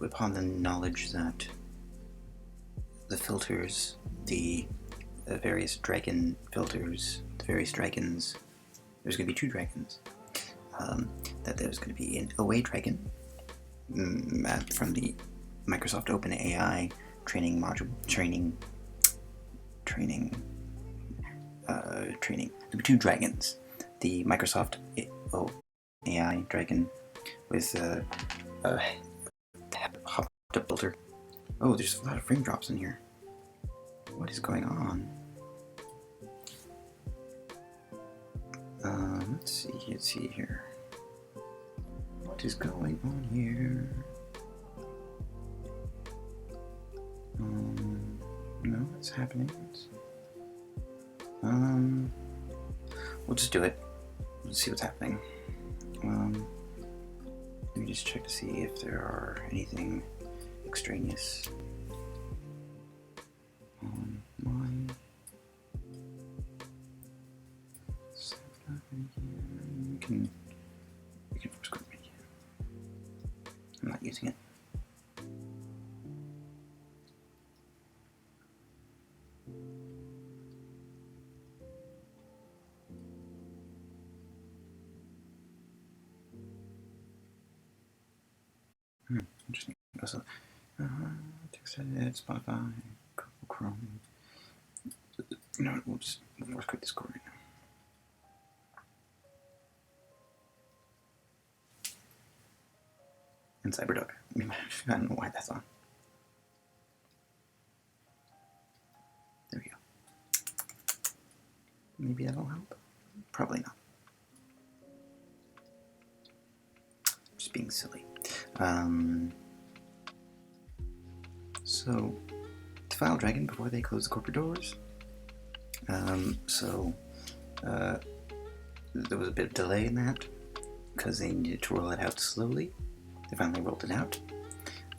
upon the knowledge that the filters, the various dragon filters, the various dragons, there's going to be 2 dragons, that there's going to be an OA dragon from the Microsoft OpenAI training module, training. There'll be 2 dragons. The Microsoft AI dragon with a hopped up filter. Oh, there's a lot of frame drops in here. What is going on? Let's see here. What is going on here? No, what's happening? We'll just do it. Let's see what's happening. Let me just check to see if there are anything extraneous on mine. We can force code media. I'm not using it. Interesting. Also, text edit, Spotify, Google Chrome. No, we'll just force quit Discord right now. And Cyberdog. I don't know why that's on. There we go. Maybe that'll help. Probably not. Just being silly. So, to file Dragon before they close the corporate doors. There was a bit of delay in that because they needed to roll it out slowly. They finally rolled it out.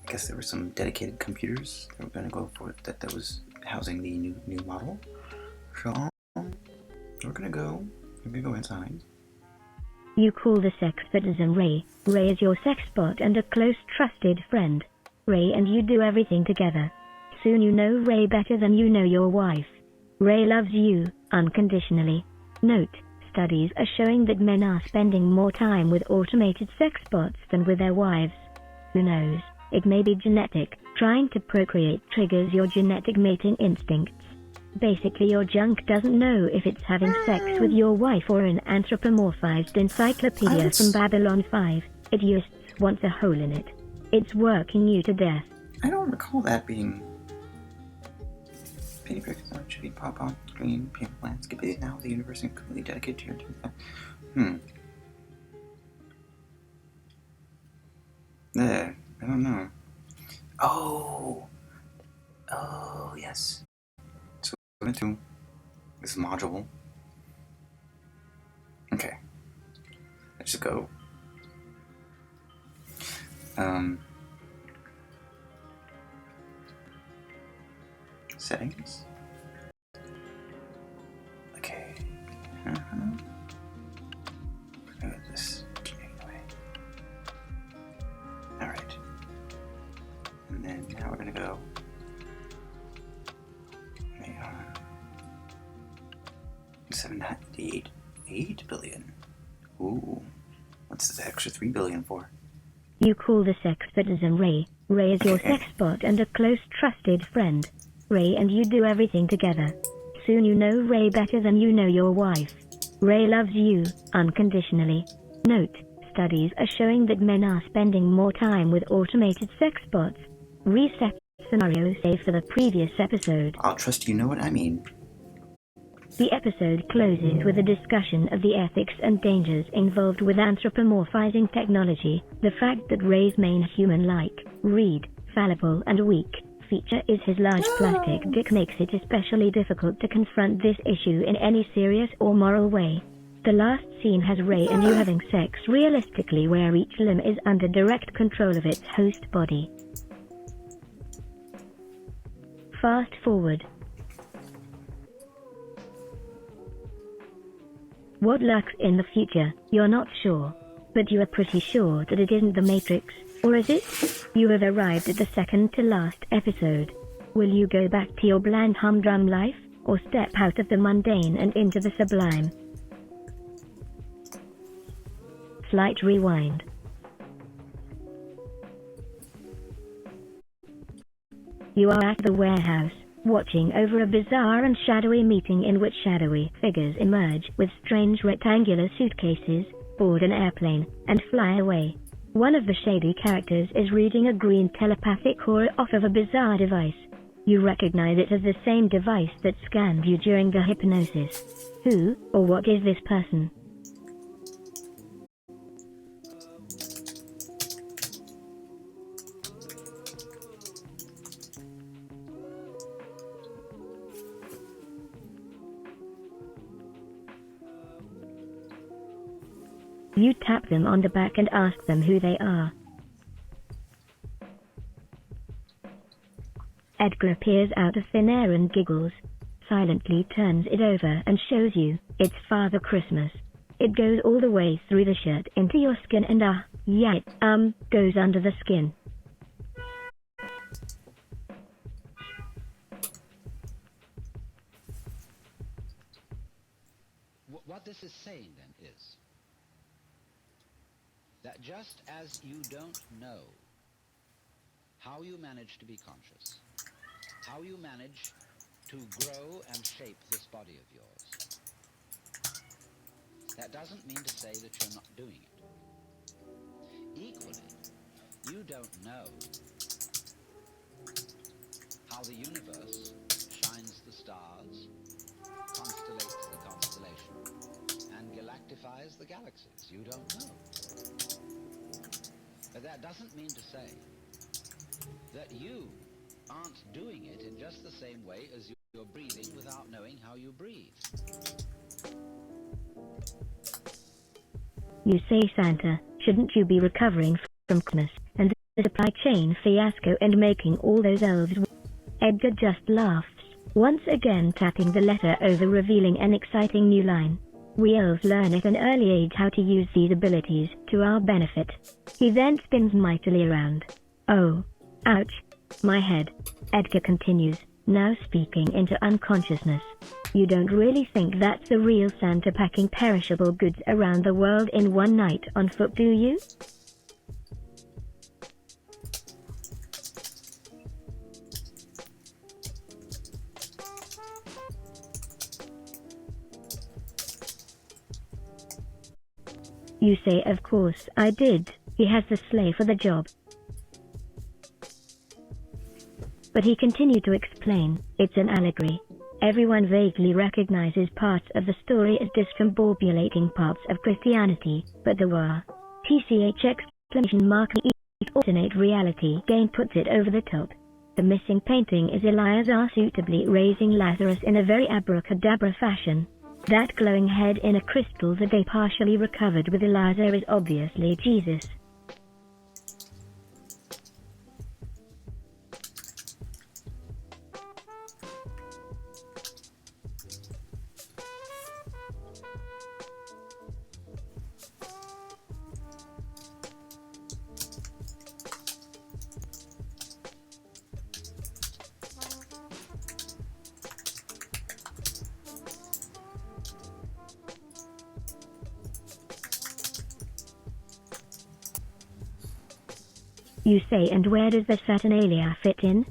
I guess there were some dedicated computers that were going to go for it that was housing the new model. So we're gonna go inside. You call this expertism Ray. Ray is your sex bot and a close trusted friend. Ray and you do everything together. Soon you know Ray better than you know your wife. Ray loves you, unconditionally. Note, studies are showing that men are spending more time with automated sex bots than with their wives. Who knows, it may be genetic. Trying to procreate triggers your genetic mating instincts. Basically your junk doesn't know if it's having sex with your wife or an anthropomorphized encyclopedia from Babylon 5. It just wants a hole in it. It's working you to death. I don't recall that being... Penny Brick should be pop on screen, paper landscape is now the universe is completely dedicated to your There, I don't know. Oh, yes. So we're going to this module. Okay. Let's just go. Settings. Okay. We're gonna do this anyway. Alright. And then now we're gonna go. Hang on. 798 billion. Ooh. What's this extra 3 billion for? You call this expertism Ray. Ray is your sex bot and a close trusted friend. Ray and you do everything together. Soon you know Ray better than you know your wife. Ray loves you, unconditionally. Note, studies are showing that men are spending more time with automated sex bots. Reset scenario save for the previous episode. I'll trust you know what I mean. The episode closes with a discussion of the ethics and dangers involved with anthropomorphizing technology. The fact that Ray's main human-like, fallible and weak feature is his large plastic dick makes it especially difficult to confront this issue in any serious or moral way. The last scene has Ray and you having sex realistically where each limb is under direct control of its host body. Fast forward. What lurks in the future, you're not sure. But you are pretty sure that it isn't the Matrix. Or is it? You have arrived at the second to last episode. Will you go back to your bland humdrum life, or step out of the mundane and into the sublime? Slight rewind. You are at the warehouse, watching over a bizarre and shadowy meeting in which shadowy figures emerge with strange rectangular suitcases, board an airplane, and fly away. One of the shady characters is reading a green telepathic aura off of a bizarre device. You recognize it as the same device that scanned you during the hypnosis. Who, or what is this person? You tap them on the back and ask them who they are. Edgar peers out of thin air and giggles, silently turns it over and shows you, it's Father Christmas. It goes all the way through the shirt into your skin and yeah, it, goes under the skin. What this is saying then is that just as you don't know how you manage to be conscious, how you manage to grow and shape this body of yours, that doesn't mean to say that you're not doing it. Equally, you don't know how the universe shines the stars, constellates the constellation, and galactifies the galaxies. You don't know. But that doesn't mean to say that you aren't doing it in just the same way as you're breathing without knowing how you breathe. You say, Santa, shouldn't you be recovering from Christmas and the supply chain fiasco and making all those elves? Edgar just laughs, once again tapping the letter over, revealing an exciting new line. We elves learn at an early age how to use these abilities to our benefit. He then spins mightily around. Oh, ouch, my head. Edgar continues, now speaking into unconsciousness. You don't really think that's the real Santa packing perishable goods around the world in one night on foot, do you? You say, of course I did. He has the sleigh for the job. But he continued to explain, it's an allegory. Everyone vaguely recognizes parts of the story as discombobulating parts of Christianity, but the alternate reality game puts it over the top. The missing painting is Eleazar suitably raising Lazarus in a very abracadabra fashion. That glowing head in a crystal that they partially recovered with Eleazar is obviously Jesus. You say, and where does the Saturnalia fit in?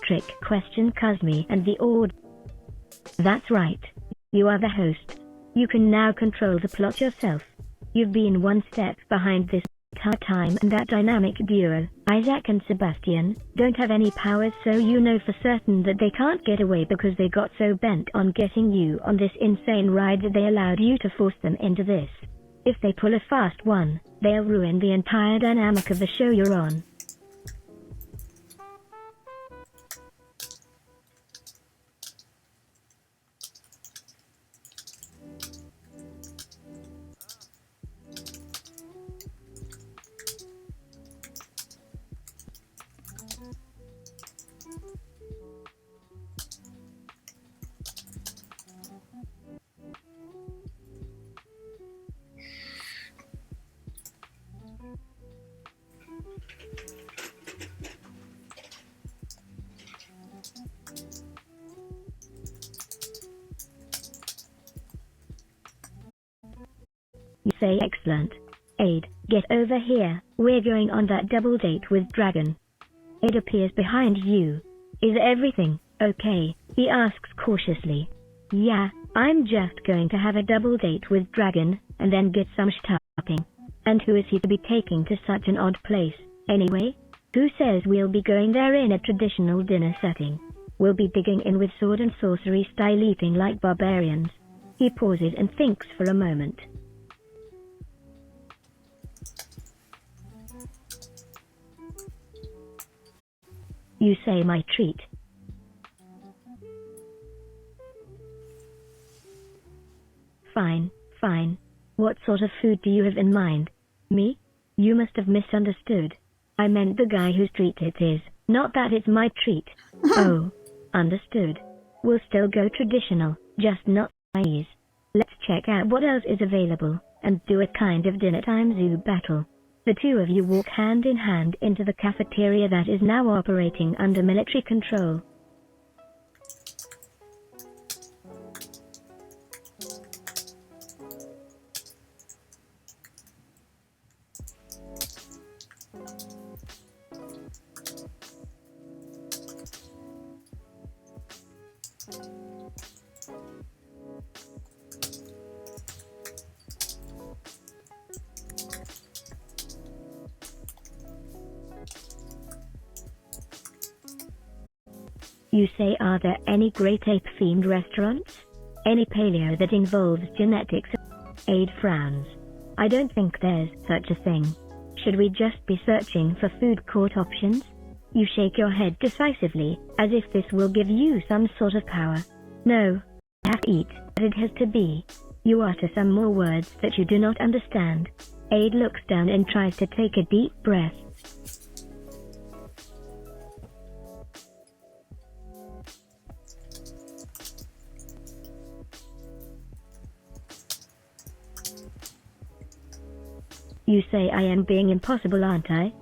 Trick question, Cosme and the Ord. That's right. You are the host. You can now control the plot yourself. You've been one step behind this entire time, and that dynamic duo, Isaac and Sebastian, don't have any powers, so you know for certain that they can't get away because they got so bent on getting you on this insane ride that they allowed you to force them into this. If they pull a fast one, they'll ruin the entire dynamic of the show you're on. say excellent. Aid, get over here, we're going on that double date with Dragon. Aid appears behind you. Is everything okay? He asks cautiously. Yeah, I'm just going to have a double date with Dragon, and then get some shopping. And who is he to be taking to such an odd place, anyway? Who says we'll be going there in a traditional dinner setting? We'll be digging in with sword and sorcery style, eating like barbarians. He pauses and thinks for a moment. You say my treat. Fine, fine. What sort of food do you have in mind? Me? You must have misunderstood. I meant the guy whose treat it is, not that it's my treat. Oh, understood. We'll still go traditional, just not Chinese. Let's check out what else is available, and do a kind of dinner time zoo battle. The two of you walk hand in hand into the cafeteria that is now operating under military control. You say, are there any great ape-themed restaurants? Any paleo that involves genetics? Aid frowns. I don't think there's such a thing. Should we just be searching for food court options? You shake your head decisively, as if this will give you some sort of power. No. I have to eat, but it has to be. You utter some more words that you do not understand. Aid looks down and tries to take a deep breath. You say I am being impossible, aren't I?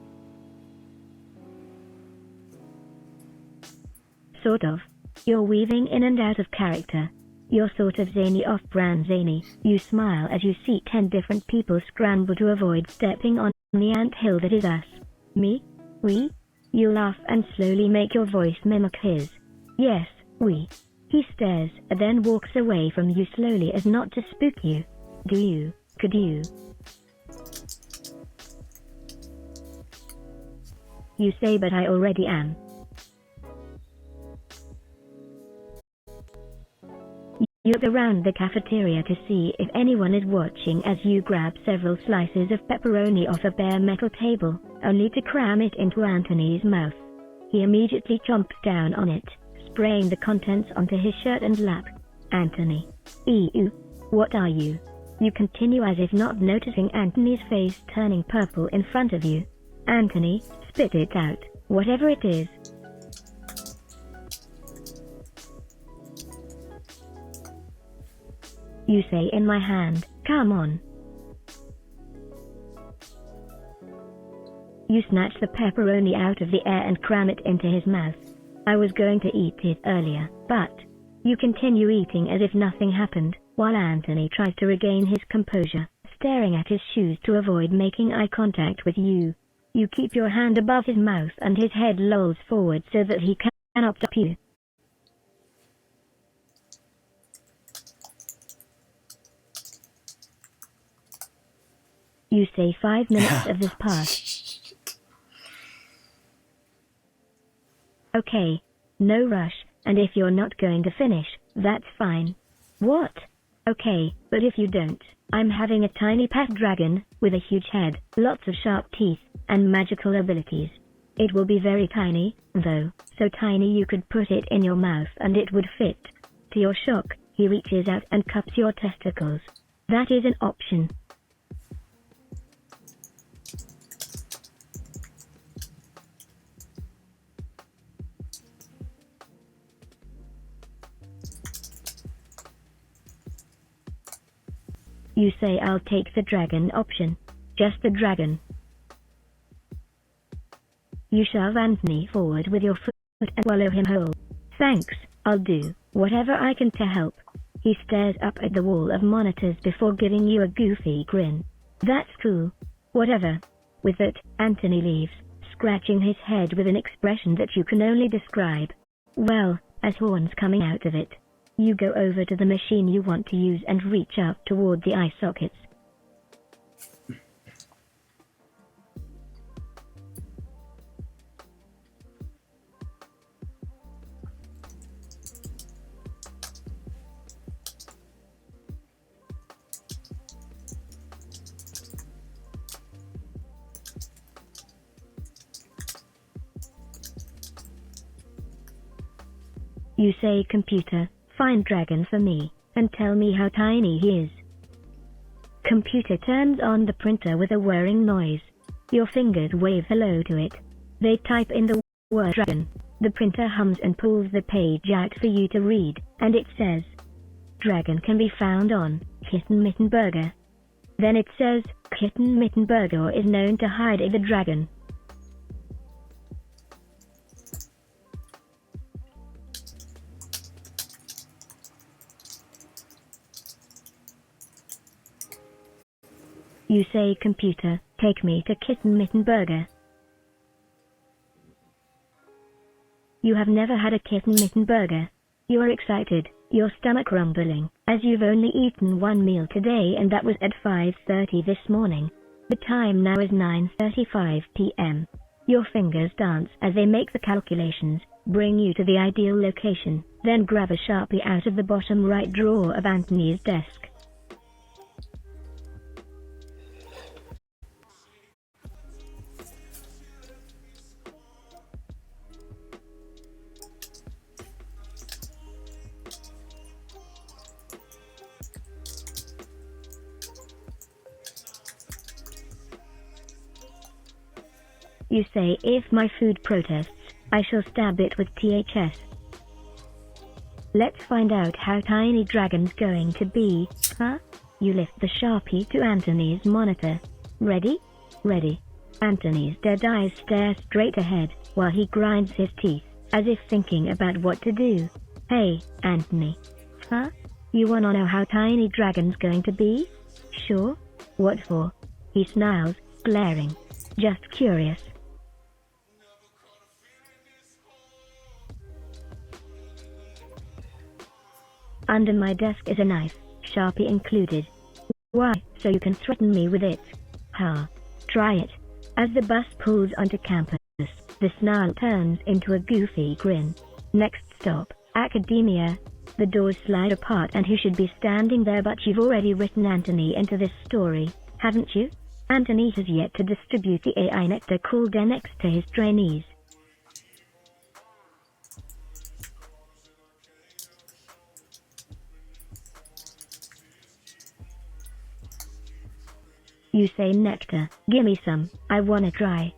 Sort of. You're weaving in and out of character. You're sort of zany, off-brand zany. You smile as you see 10 different people scramble to avoid stepping on the anthill that is us. Me? We? You laugh and slowly make your voice mimic his. Yes, we. He stares, and then walks away from you slowly as not to spook you. Do you? Could you? You say, but I already am. You look around the cafeteria to see if anyone is watching as you grab several slices of pepperoni off a bare metal table, only to cram it into Anthony's mouth. He immediately chomps down on it, spraying the contents onto his shirt and lap. Anthony. Ew. What are you? You continue as if not noticing Anthony's face turning purple in front of you. Anthony, spit it out, whatever it is. You say, in my hand, come on. You snatch the pepperoni out of the air and cram it into his mouth. I was going to eat it earlier, but... You continue eating as if nothing happened, while Anthony tries to regain his composure, staring at his shoes to avoid making eye contact with you. You keep your hand above his mouth and his head lolls forward so that he cannot stop you. You say 5 minutes of this pass. Okay, no rush, and if you're not going to finish, that's fine. What? Okay, but if you don't, I'm having a tiny pet dragon, with a huge head, lots of sharp teeth, and magical abilities. It will be very tiny, though, so tiny you could put it in your mouth and it would fit. To your shock, he reaches out and cups your testicles. That is an option. You say, I'll take the dragon option. Just the dragon. You shove Anthony forward with your foot and swallow him whole. Thanks, I'll do whatever I can to help. He stares up at the wall of monitors before giving you a goofy grin. That's cool. Whatever. With it, Anthony leaves, scratching his head with an expression that you can only describe. Well, as horns coming out of it. You go over to the machine you want to use and reach out toward the eye sockets. You say, computer, find Dragon for me, and tell me how tiny he is. Computer turns on the printer with a whirring noise. Your fingers wave hello to it. They type in the word Dragon. The printer hums and pulls the page out for you to read, and it says, Dragon can be found on Kitten Mitten Burger. Then it says, Kitten Mitten Burger is known to hide the dragon. You say, computer, take me to Kitten Mitten Burger. You have never had a Kitten Mitten Burger. You are excited, your stomach rumbling, as you've only eaten one meal today and that was at 5:30 this morning. The time now is 9:35 p.m. Your fingers dance as they make the calculations, bring you to the ideal location, then grab a Sharpie out of the bottom right drawer of Anthony's desk. You say, if my food protests, I shall stab it with THS. Let's find out how tiny Dragon's going to be, huh? You lift the Sharpie to Anthony's monitor. Ready? Ready. Anthony's dead eyes stare straight ahead, while he grinds his teeth, as if thinking about what to do. Hey, Anthony. Huh? You wanna know how tiny Dragon's going to be? Sure. What for? He snarls, glaring. Just curious. Under my desk is a knife, Sharpie included. Why? So you can threaten me with it. Ha. Try it. As the bus pulls onto campus, the snarl turns into a goofy grin. Next stop, academia. The doors slide apart and he should be standing there, but you've already written Anthony into this story, haven't you? Anthony has yet to distribute the AI nectar called NX to his trainees. You say, nectar, gimme some, I wanna try.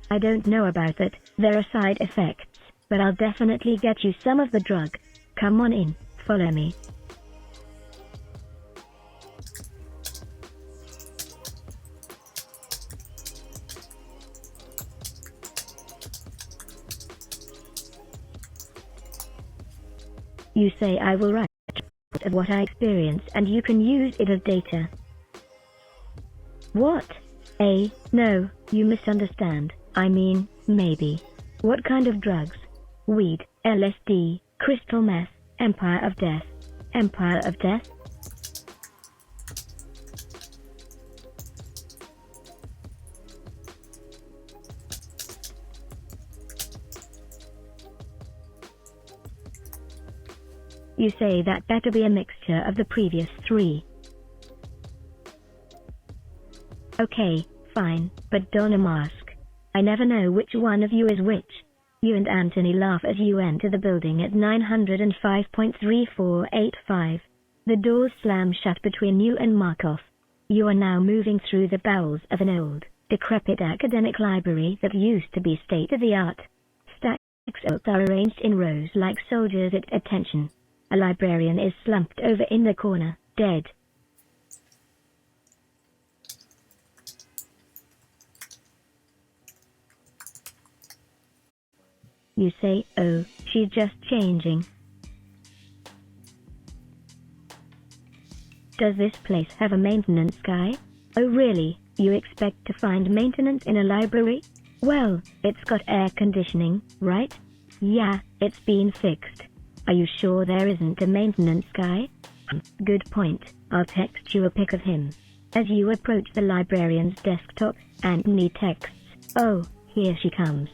I don't know about it, there are side effects, but I'll definitely get you some of the drug. Come on in, follow me. You say, I will write of what I experience and you can use it as data. What? No, you misunderstand. I mean, maybe. What kind of drugs? Weed, LSD, crystal meth, Empire of Death. Empire of Death? You say that better be a mixture of the previous three. Okay, fine, but don a mask. I never know which one of you is which. You and Anthony laugh as you enter the building at 905.3485. The doors slam shut between you and Markov. You are now moving through the bowels of an old, decrepit academic library that used to be state-of-the-art. Stacks of books are arranged in rows like soldiers at attention. A librarian is slumped over in the corner, dead. You say, oh, she's just changing. Does this place have a maintenance guy? Oh really, you expect to find maintenance in a library? Well, it's got air conditioning, right? Yeah, it's been fixed. Are you sure there isn't a maintenance guy? Good point, I'll text you a pic of him. As you approach the librarian's desktop, Anthony texts, "Oh, here she comes."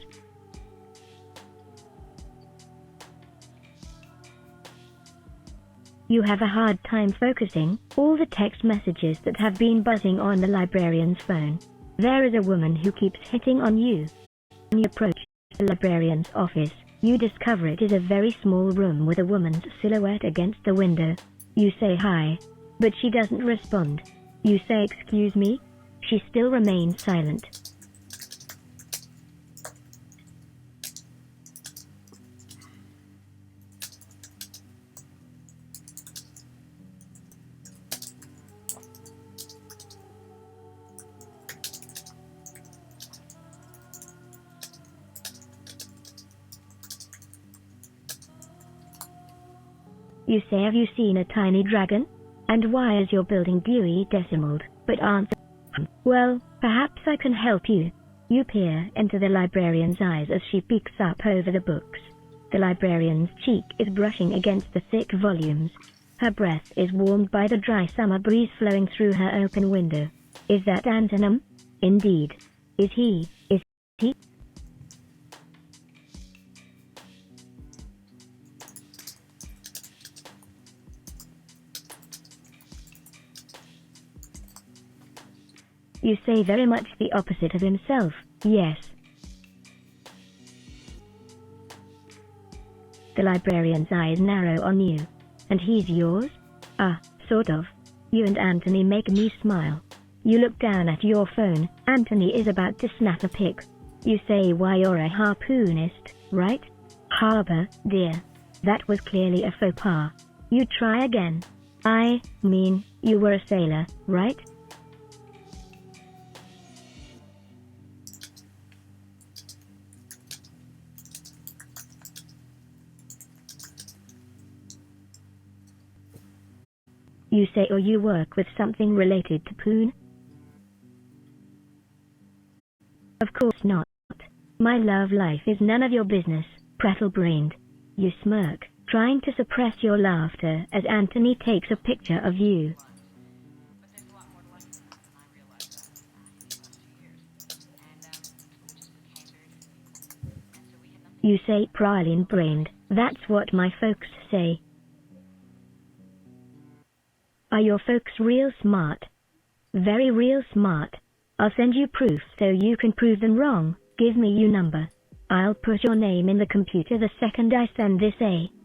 You have a hard time focusing all the text messages that have been buzzing on the librarian's phone. There is a woman who keeps hitting on you. When you approach the librarian's office, you discover it is a very small room with a woman's silhouette against the window. You say hi, but she doesn't respond. You say excuse me? She still remains silent. You say, "Have you seen a tiny dragon? And why is your building Dewey decimaled?" But answer, "Well, perhaps I can help you." You peer into the librarian's eyes as she peeks up over the books. The librarian's cheek is brushing against the thick volumes. Her breath is warmed by the dry summer breeze flowing through her open window. Is that Antonym? Indeed. Is he? You say very much the opposite of himself, yes. The librarian's eyes narrow on you. And he's yours? Sort of. You and Anthony make me smile. You look down at your phone. Anthony is about to snap a pic. You say, "Why, you're a harpoonist, right?" "Harbor, dear. That was clearly a faux pas." You try again. "I mean, you were a sailor, right?" You say, "Or you work with something related to poon?" "Of course not. My love life is none of your business, prattle-brained." You smirk, trying to suppress your laughter as Anthony takes a picture of you. You say, "Praline-brained, that's what my folks say." Are your folks real smart? Very real smart. I'll send you proof so you can prove them wrong. Give me your number. I'll put your name in the computer the second I send this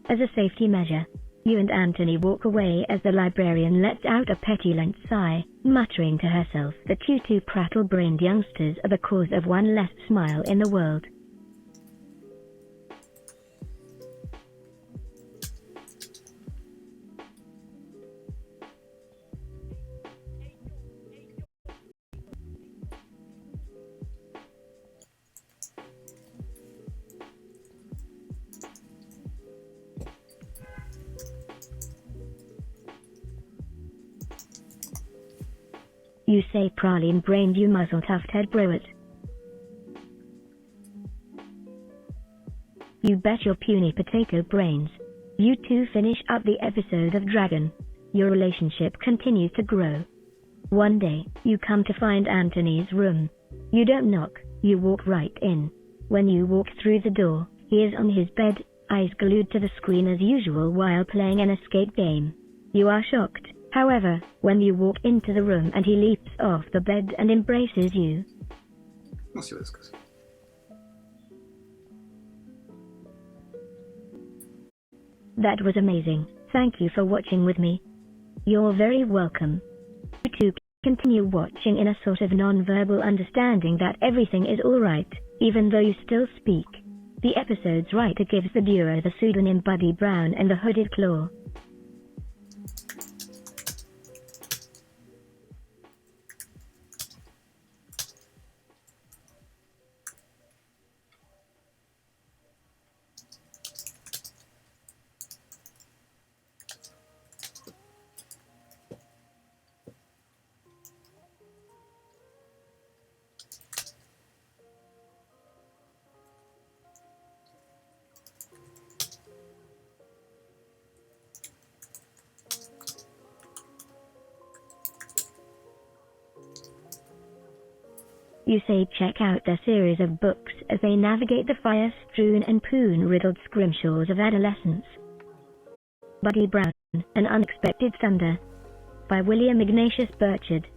as a safety measure. You and Anthony walk away as the librarian lets out a petulant sigh, muttering to herself that you two prattle-brained youngsters are the cause of one less smile in the world. You say, "Praline-brained, you muzzle-tuft-head browet." You bet your puny potato brains. You two finish up the episode of Dragon. Your relationship continues to grow. One day, you come to find Anthony's room. You don't knock, you walk right in. When you walk through the door, he is on his bed, eyes glued to the screen as usual while playing an escape game. You are shocked, however, when you walk into the room and he leaps off the bed and embraces you. We'll see where this goes. That was amazing. Thank you for watching with me. You're very welcome. You two continue watching in a sort of non-verbal understanding that everything is alright, even though you still speak. The episode's writer gives the duo the pseudonym Buddy Brown and the Hooded Claw. say check out their series of books as they navigate the fire-strewn and poon-riddled scrimshaws of adolescence. Buddy Brown, An Unexpected Thunder, by William Ignatius Burchard.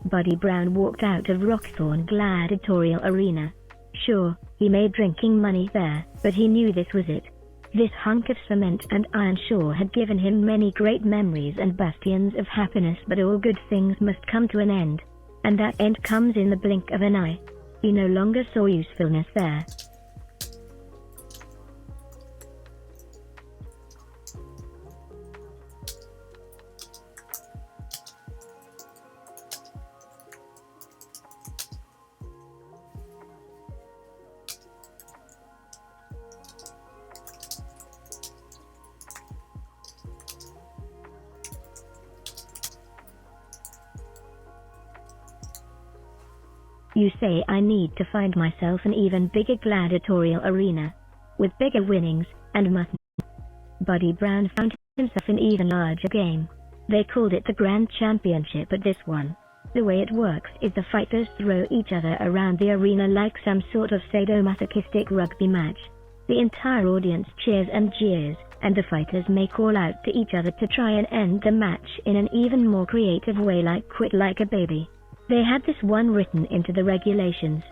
Buddy Brown walked out of Rockthorn Gladiatorial Arena. Sure, he made drinking money there, but he knew this was it. This hunk of cement and iron shore had given him many great memories and bastions of happiness, but all good things must come to an end. And that end comes in the blink of an eye. He no longer saw usefulness there. You say I need to find myself an even bigger gladiatorial arena, with bigger winnings, and mutton. Buddy Brown found himself an even larger game. They called it the Grand Championship at this one. The way it works is the fighters throw each other around the arena like some sort of sadomasochistic rugby match. The entire audience cheers and jeers, and the fighters may call out to each other to try and end the match in an even more creative way, like quit like a baby. They had this one written into the regulations.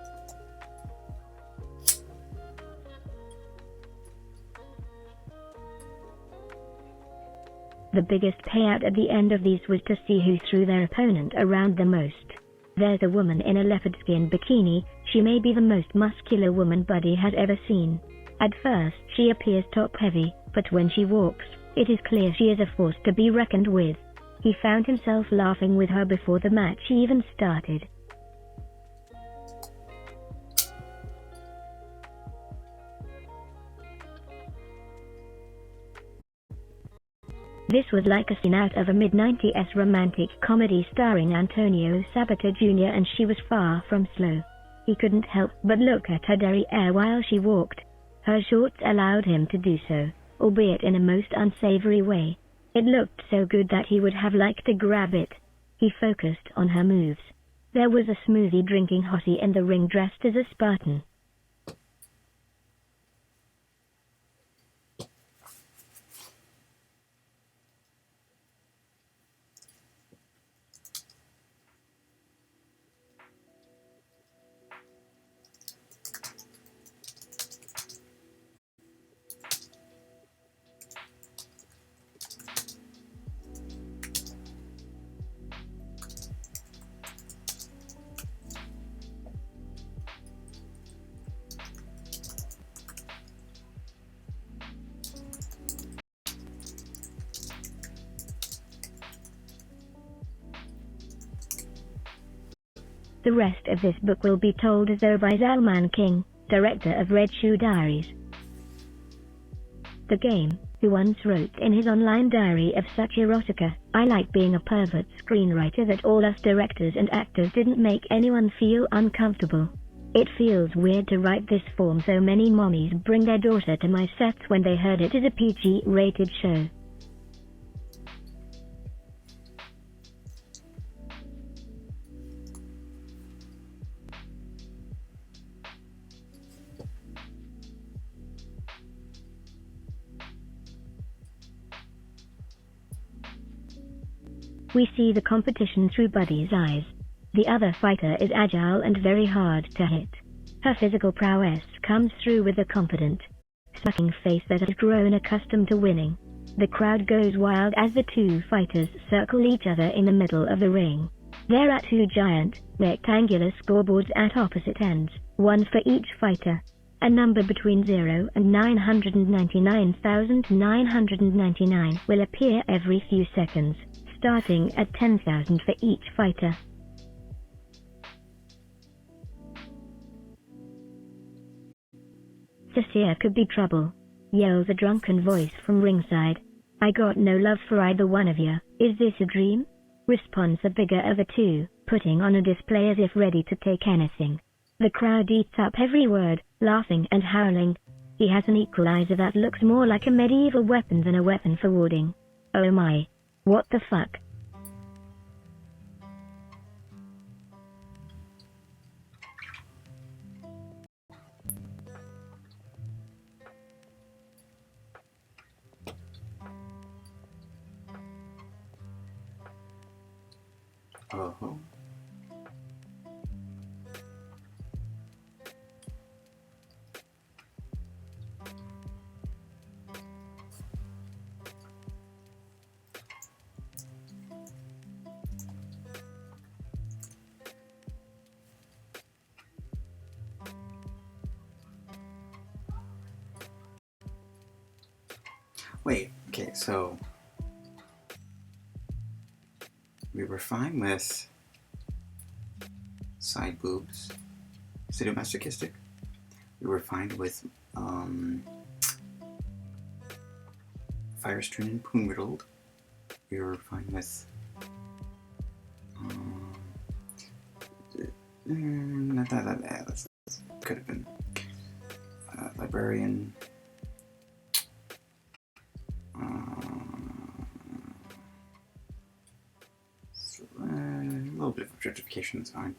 The biggest payout at the end of these was to see who threw their opponent around the most. There's a woman in a leopard skin bikini. She may be the most muscular woman Buddy has ever seen. At first she appears top heavy, but when she walks, it is clear she is a force to be reckoned with. He found himself laughing with her before the match even started. This was like a scene out of a mid-90s romantic comedy starring Antonio Sabato Jr., and she was far from slow. He couldn't help but look at her derriere while she walked. Her shorts allowed him to do so, albeit in a most unsavory way. It looked so good that he would have liked to grab it. He focused on her moves. There was a smoothie drinking hottie in the ring dressed as a Spartan. The rest of this book will be told as though by Zalman King, director of Red Shoe Diaries. The Game, who once wrote in his online diary of such erotica, "I like being a pervert screenwriter that all us directors and actors didn't make anyone feel uncomfortable. It feels weird to write this form. So many mommies bring their daughter to my sets when they heard it is a PG-rated show. We see the competition through Buddy's eyes. The other fighter is agile and very hard to hit. Her physical prowess comes through with a confident, smirking face that has grown accustomed to winning. The crowd goes wild as the two fighters circle each other in the middle of the ring. There are two giant, rectangular scoreboards at opposite ends, one for each fighter. A number between 0 and 999,999 will appear every few seconds, starting at 10,000 for each fighter. Cecilia could be trouble, yells a drunken voice from ringside. I got no love for either one of you. Is this a dream? Responds the bigger of the two, putting on a display as if ready to take anything. The crowd eats up every word, laughing and howling. He has an equalizer that looks more like a medieval weapon than a weapon for warding. Oh my. What the fuck? Oh. Wait, okay, so we were fine with side boobs, sadomasochistic. We were fine with fire-strewn and poon-riddled. We were fine with not that bad. That could have been librarian. A little bit of objectification is fine.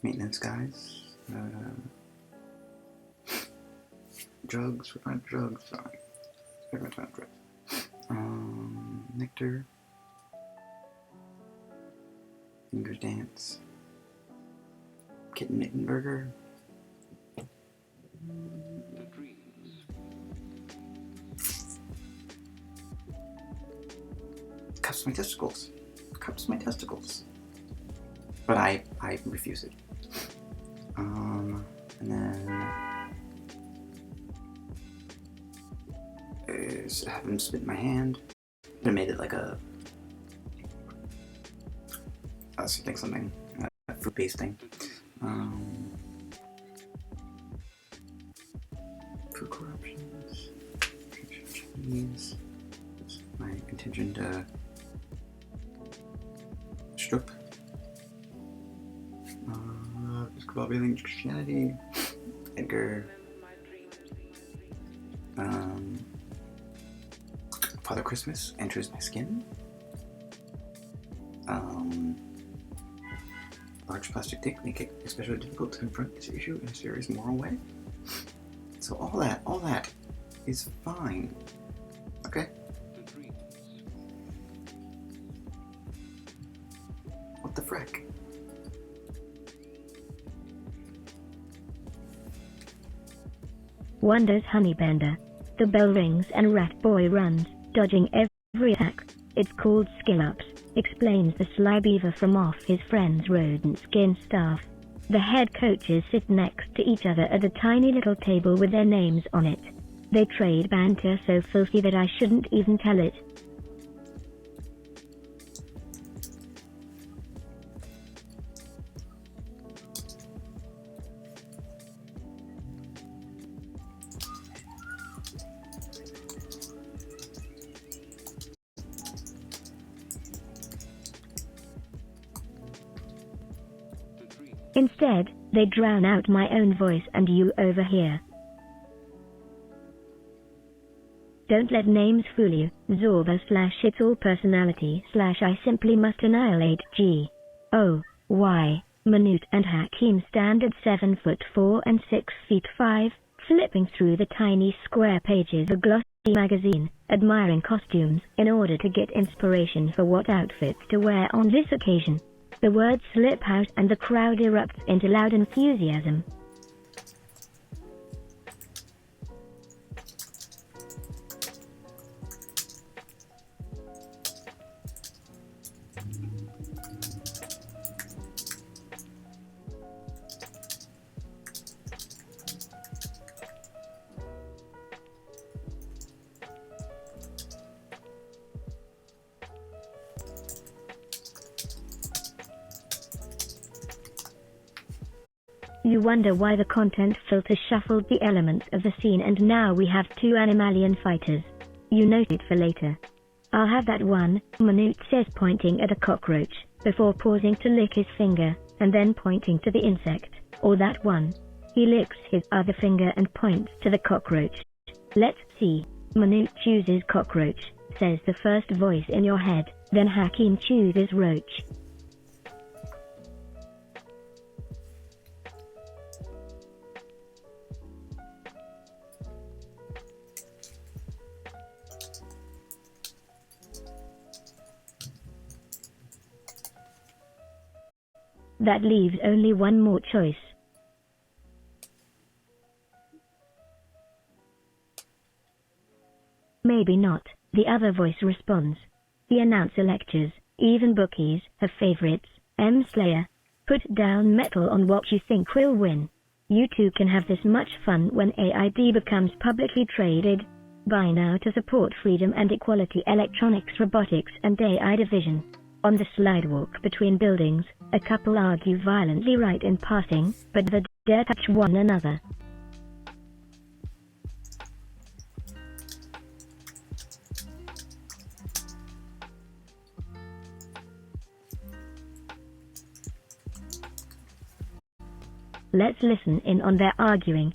Maintenance guys. Drugs. We're fine. Drugs. Fine. Everyone's fine with drugs. Nectar. Fingers dance. Kitten mitten burger. Cups my testicles. Cups my testicles. But I refuse it. And then have him spit in my hand. I made it like a something fruit-based thing. Food corruptions. Cheese. My contingent Strupp. Discombobulating Christianity. Edgar. Father Christmas enters my skin. Large plastic dick make it especially difficult to confront this issue in a serious moral way. So all that is fine. Okay? What the frick? Wonders Honeybender. The bell rings and Rat Boy runs, dodging every attack. It's called skill ups, explains the sly beaver from off his friend's rodent skin staff. The head coaches sit next to each other at a tiny little table with their names on it. They trade banter so filthy that I shouldn't even tell it. Instead, they drown out my own voice and you overhear. Don't let names fool you. Zorba / it's all personality / I simply must annihilate G.O.Y. Manute and Hakim stand at 7'4" and 6'5", flipping through the tiny square pages of a glossy magazine, admiring costumes in order to get inspiration for what outfits to wear on this occasion. The words slip out and the crowd erupts into loud enthusiasm. You wonder why the content filter shuffled the elements of the scene and now we have two animalian fighters. You note it for later. I'll have that one, Manute says pointing at a cockroach, before pausing to lick his finger, and then pointing to the insect, or that one. He licks his other finger and points to the cockroach. Let's see. Manute chooses cockroach, says the first voice in your head, then Hakim chooses roach. That leaves only one more choice. Maybe not, the other voice responds. The announcer lectures, even bookies have favorites. Slayer. Put down metal on what you think will win. You too can have this much fun when AID becomes publicly traded. Buy now to support freedom and equality. Electronics, robotics and AI division. On the slidewalk between buildings, a couple argue violently right in passing, but they dare touch one another. Let's listen in on their arguing.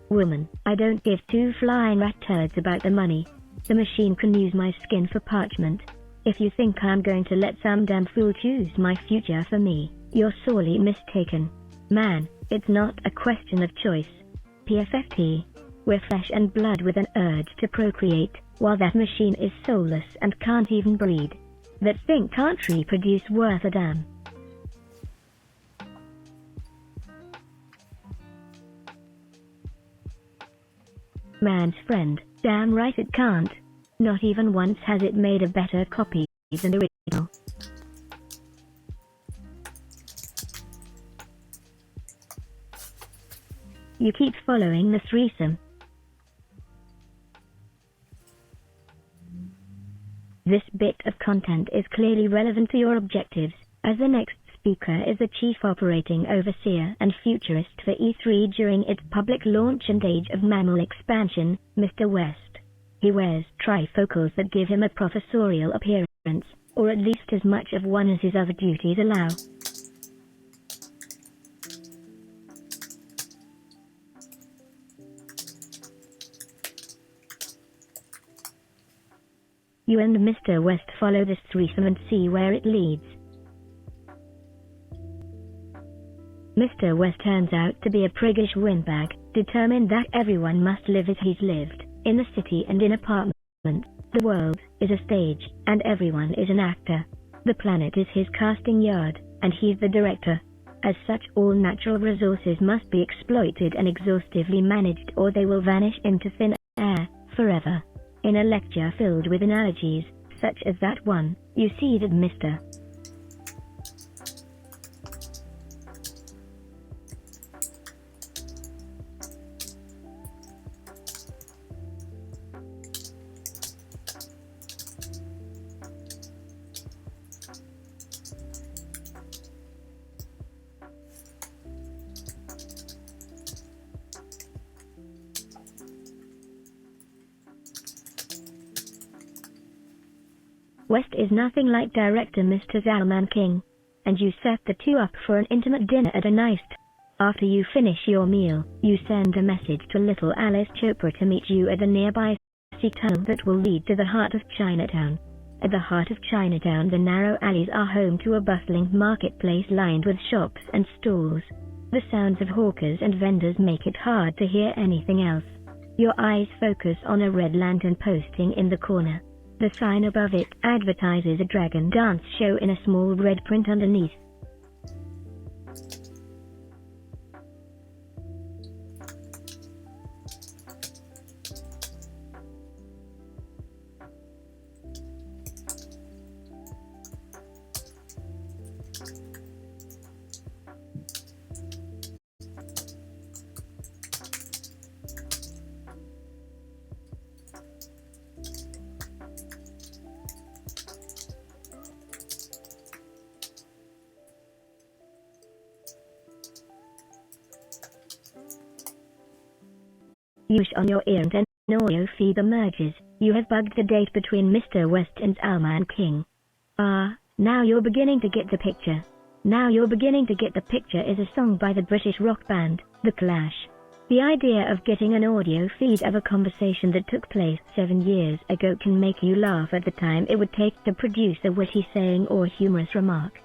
Woman, I don't give two flying rat turds about the money. The machine can use my skin for parchment. If you think I'm going to let some damn fool choose my future for me, you're sorely mistaken. Man, it's not a question of choice. PFFT. We're flesh and blood with an urge to procreate, while that machine is soulless and can't even breed. That thing can't reproduce worth a damn. Man's friend, damn right it can't. Not even once has it made a better copy than the original. You keep following the threesome. This bit of content is clearly relevant to your objectives, as the next speaker is the Chief Operating Overseer and Futurist for E3 during its public launch and Age of Mammal expansion, Mr. West. He wears trifocals that give him a professorial appearance, or at least as much of one as his other duties allow. You and Mr. West follow this threesome and see where it leads. Mr. West turns out to be a priggish windbag, determined that everyone must live as he's lived, in the city and in apartments. The world is a stage, and everyone is an actor. The planet is his casting yard, and he's the director. As such, all natural resources must be exploited and exhaustively managed, or they will vanish into thin air, forever. In a lecture filled with analogies, such as that one, you see that Mr. West is nothing like director Mr. Zalman King, and you set the two up for an intimate dinner at a nice. After you finish your meal, you send a message to little Alice Chopra to meet you at a nearby sea tunnel that will lead to the heart of Chinatown. At the heart of Chinatown, the narrow alleys are home to a bustling marketplace lined with shops and stalls. The sounds of hawkers and vendors make it hard to hear anything else. Your eyes focus on a red lantern posting in the corner. The sign above it advertises a dragon dance show in a small red print underneath. You wish on your ear and an audio feed emerges. You have bugged the date between Mr. West and Zalman King. Now you're beginning to get the picture. Now you're beginning to get the picture is a song by the British rock band, The Clash. The idea of getting an audio feed of a conversation that took place 7 years ago can make you laugh at the time it would take to produce a witty saying or humorous remark.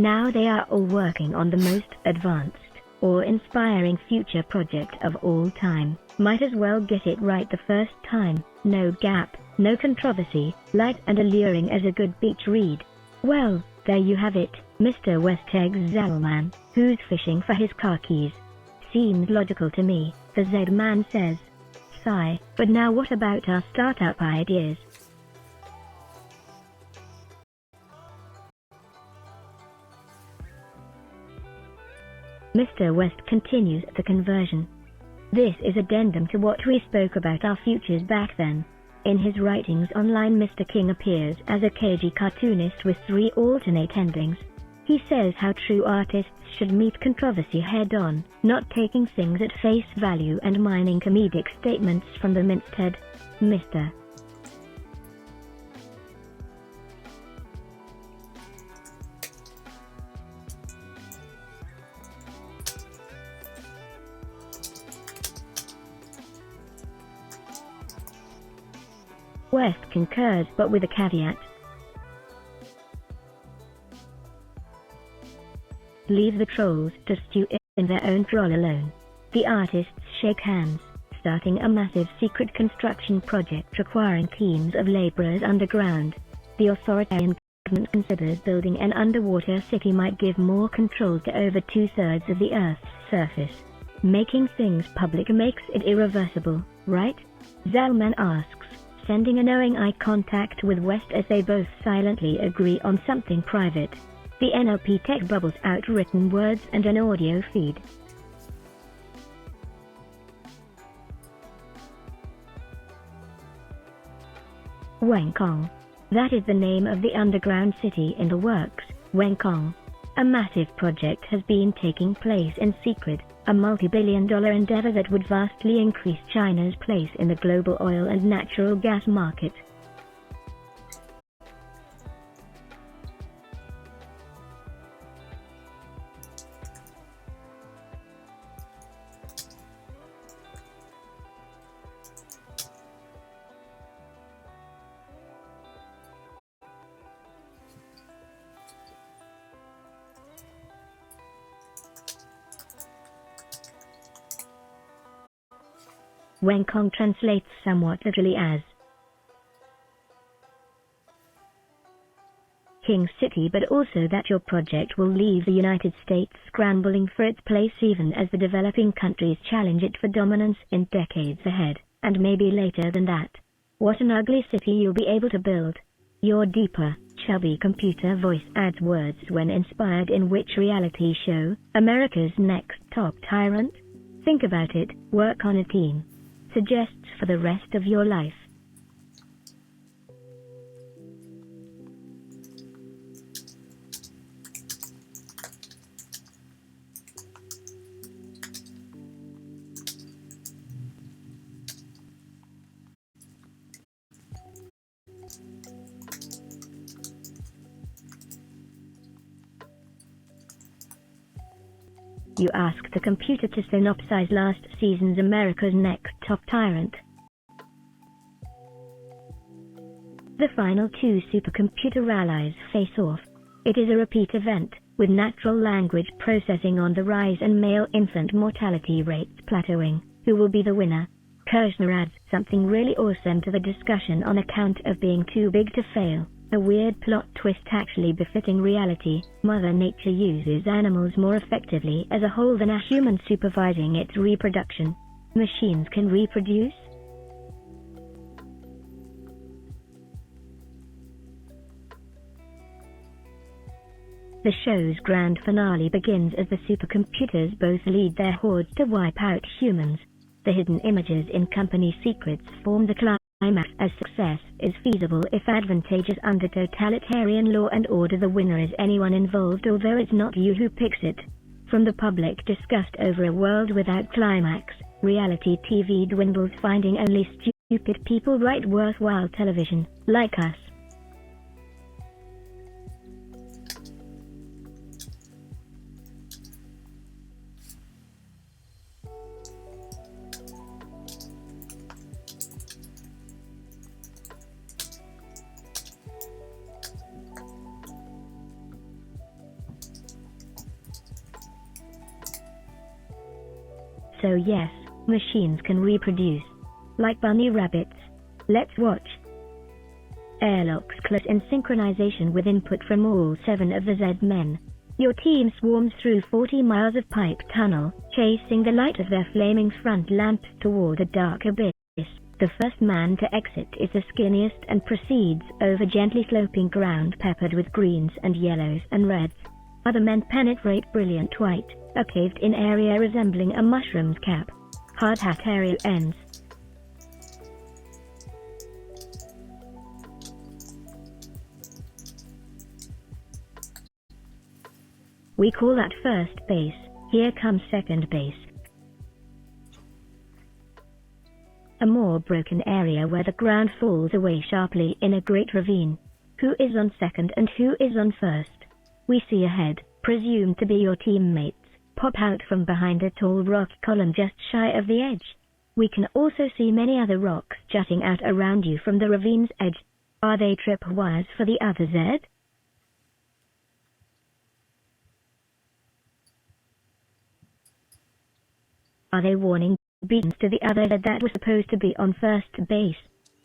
Now they are all working on the most advanced or inspiring future project of all time. Might as well get it right the first time. No gap, no controversy, light and alluring as a good beach read. Well, there you have it, Mr. Westeg's Zalman, who's fishing for his car keys. Seems logical to me, the Z-Man says. Sigh, but now what about our startup ideas? Mr. West continues the conversion. This is addendum to what we spoke about our futures back then. In his writings online, Mr. King appears as a cagey cartoonist with 3 alternate endings. He says how true artists should meet controversy head-on, not taking things at face value and mining comedic statements from the minced head. Mr. West concurs, but with a caveat. Leave the trolls to stew in their own troll alone. The artists shake hands, starting a massive secret construction project requiring teams of laborers underground. The authoritarian government considers building an underwater city might give more control to over 2/3 of the Earth's surface. Making things public makes it irreversible, right? Zalman asks, sending a knowing eye contact with West as they both silently agree on something private. The NLP tech bubbles out written words and an audio feed. Wenkong. That is the name of the underground city in the works, Wenkong. A massive project has been taking place in secret, a multi-billion-dollar endeavor that would vastly increase China's place in the global oil and natural gas market. Wenkong translates somewhat literally as King City, but also that your project will leave the United States scrambling for its place even as the developing countries challenge it for dominance in decades ahead, and maybe later than that. What an ugly city you'll be able to build. Your deeper, chubby computer voice adds words when inspired in which reality show, America's Next Top Tyrant? Think about it, work on a team. Suggests for the rest of your life. You ask the computer to synopsize last season's America's Next Top Tyrant. The final 2 supercomputer allies face off. It is a repeat event, with natural language processing on the rise and male infant mortality rates plateauing. Who will be the winner? Kirshner adds something really awesome to the discussion on account of being too big to fail. A weird plot twist actually befitting reality. Mother Nature uses animals more effectively as a whole than a human supervising its reproduction. Machines can reproduce? The show's grand finale begins as the supercomputers both lead their hordes to wipe out humans. The hidden images in company secrets form the climax as success is feasible if advantageous under totalitarian law and order. The winner is anyone involved, although it's not you who picks it. From the public disgust over a world without climax, reality TV dwindles, finding only stupid people write worthwhile television, like us. So yes, machines can reproduce. Like bunny rabbits. Let's watch. Airlocks close in synchronization with input from all 7 of the Z-men. Your team swarms through 40 miles of pipe tunnel, chasing the light of their flaming front lamps toward a dark abyss. The first man to exit is the skinniest and proceeds over gently sloping ground peppered with greens and yellows and reds. Other men penetrate brilliant white, a caved-in area resembling a mushroom's cap. Hard hat area ends. We call that first base. Here comes second base. A more broken area where the ground falls away sharply in a great ravine. Who is on second and who is on first? We see a head, presumed to be your teammates, pop out from behind a tall rock column just shy of the edge. We can also see many other rocks jutting out around you from the ravine's edge. Are they tripwires for the other Z? Are they warning beacons to the other Z that was supposed to be on first base?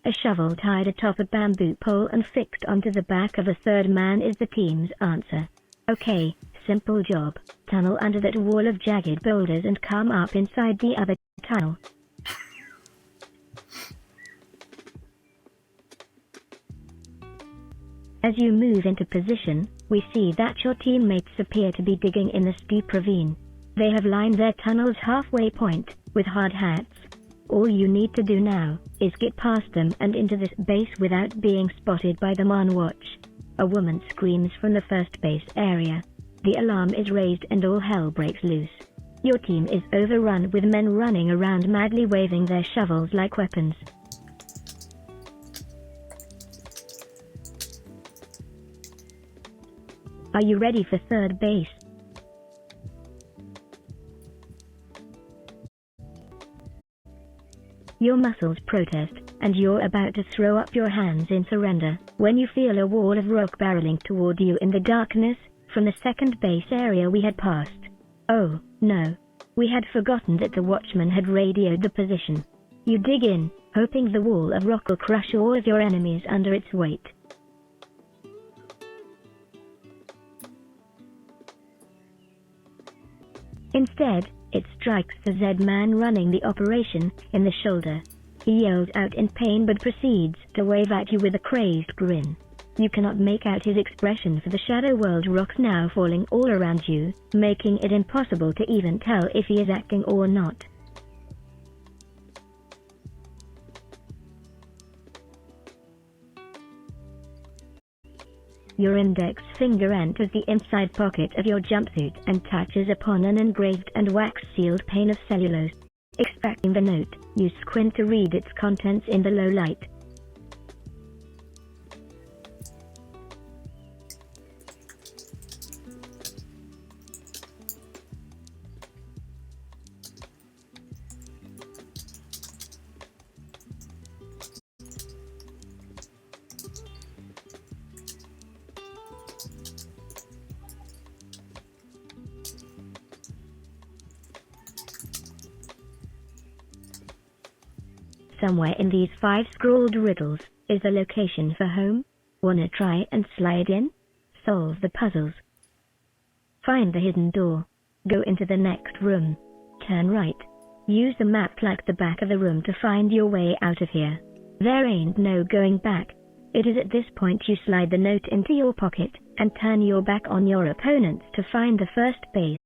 A shovel tied atop a bamboo pole and fixed onto the back of a third man is the team's answer. Okay, simple job. Tunnel under that wall of jagged boulders and come up inside the other tunnel. As you move into position, we see that your teammates appear to be digging in the steep ravine. They have lined their tunnel's halfway point with hard hats. All you need to do now is get past them and into this base without being spotted by them on watch. A woman screams from the first base area. The alarm is raised and all hell breaks loose. Your team is overrun with men running around madly waving their shovels like weapons. Are you ready for third base? Your muscles protest, and you're about to throw up your hands in surrender, when you feel a wall of rock barreling toward you in the darkness, from the second base area we had passed. Oh, no. We had forgotten that the watchman had radioed the position. You dig in, hoping the wall of rock will crush all of your enemies under its weight. Instead, it strikes the Z-man running the operation in the shoulder. He yells out in pain but proceeds to wave at you with a crazed grin. You cannot make out his expression for the shadow world rocks now falling all around you, making it impossible to even tell if he is acting or not. Your index finger enters the inside pocket of your jumpsuit and touches upon an engraved and wax-sealed pane of cellulose. Extracting the note, you squint to read its contents in the low light. Somewhere in these 5 scrawled riddles is the location for home. Wanna try and slide in? Solve the puzzles. Find the hidden door. Go into the next room. Turn right. Use the map like the back of the room to find your way out of here. There ain't no going back. It is at this point you slide the note into your pocket and turn your back on your opponents to find the first base.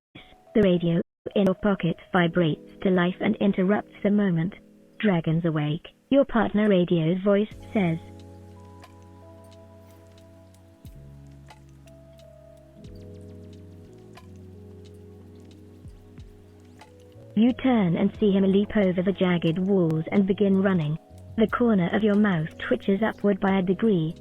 The radio in your pocket vibrates to life and interrupts the moment. Dragons awake, your partner radio's voice says. You turn and see him leap over the jagged walls and begin running. The corner of your mouth twitches upward by a degree.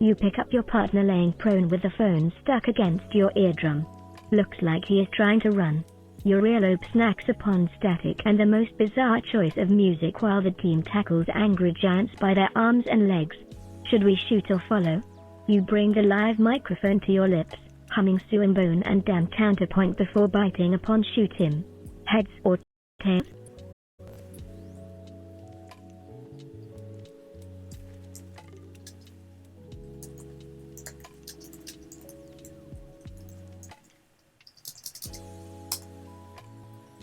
You pick up your partner laying prone with the phone stuck against your eardrum. Looks like he is trying to run. Your earlobe snacks upon static and the most bizarre choice of music while the team tackles angry giants by their arms and legs. Should we shoot or follow? You bring the live microphone to your lips, humming Sue and Bone and damn counterpoint before biting upon shoot him. Heads or tails?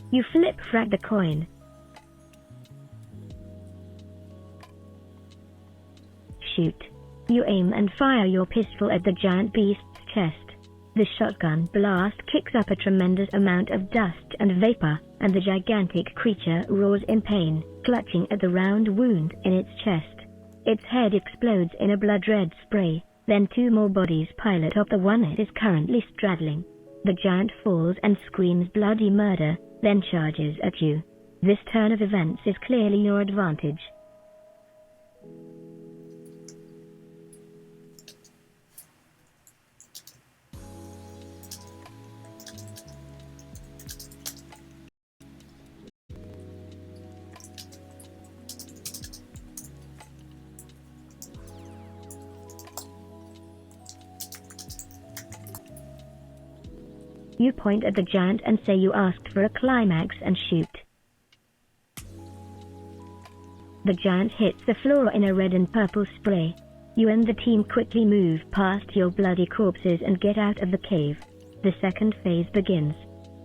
You flip-frag the coin. Shoot. You aim and fire your pistol at the giant beast's chest. The shotgun blast kicks up a tremendous amount of dust and vapor, and the gigantic creature roars in pain, clutching at the round wound in its chest. Its head explodes in a blood-red spray, then two more bodies pile atop the one it is currently straddling. The giant falls and screams bloody murder, then charges at you. This turn of events is clearly your advantage. You point at the giant and say you asked for a climax and shoot. The giant hits the floor in a red and purple spray. You and the team quickly move past your bloody corpses and get out of the cave. The second phase begins.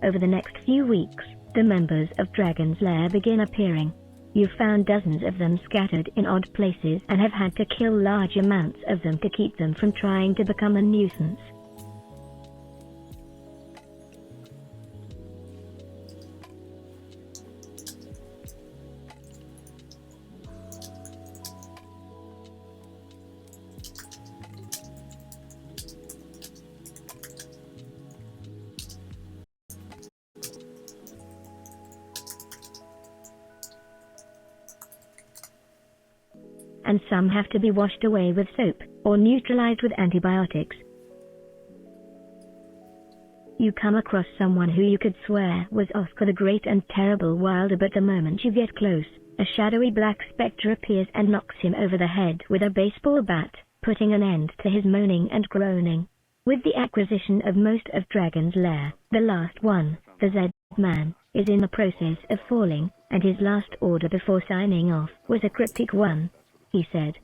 Over the next few weeks, the members of Dragon's Lair begin appearing. You've found dozens of them scattered in odd places and have had to kill large amounts of them to keep them from trying to become a nuisance. And some have to be washed away with soap, or neutralized with antibiotics. You come across someone who you could swear was Oscar the Great and terrible Wilder, but the moment you get close, a shadowy black spectre appears and knocks him over the head with a baseball bat, putting an end to his moaning and groaning. With the acquisition of most of Dragon's Lair, the last one, the Z-Man, is in the process of falling, and his last order before signing off was a cryptic one. He said,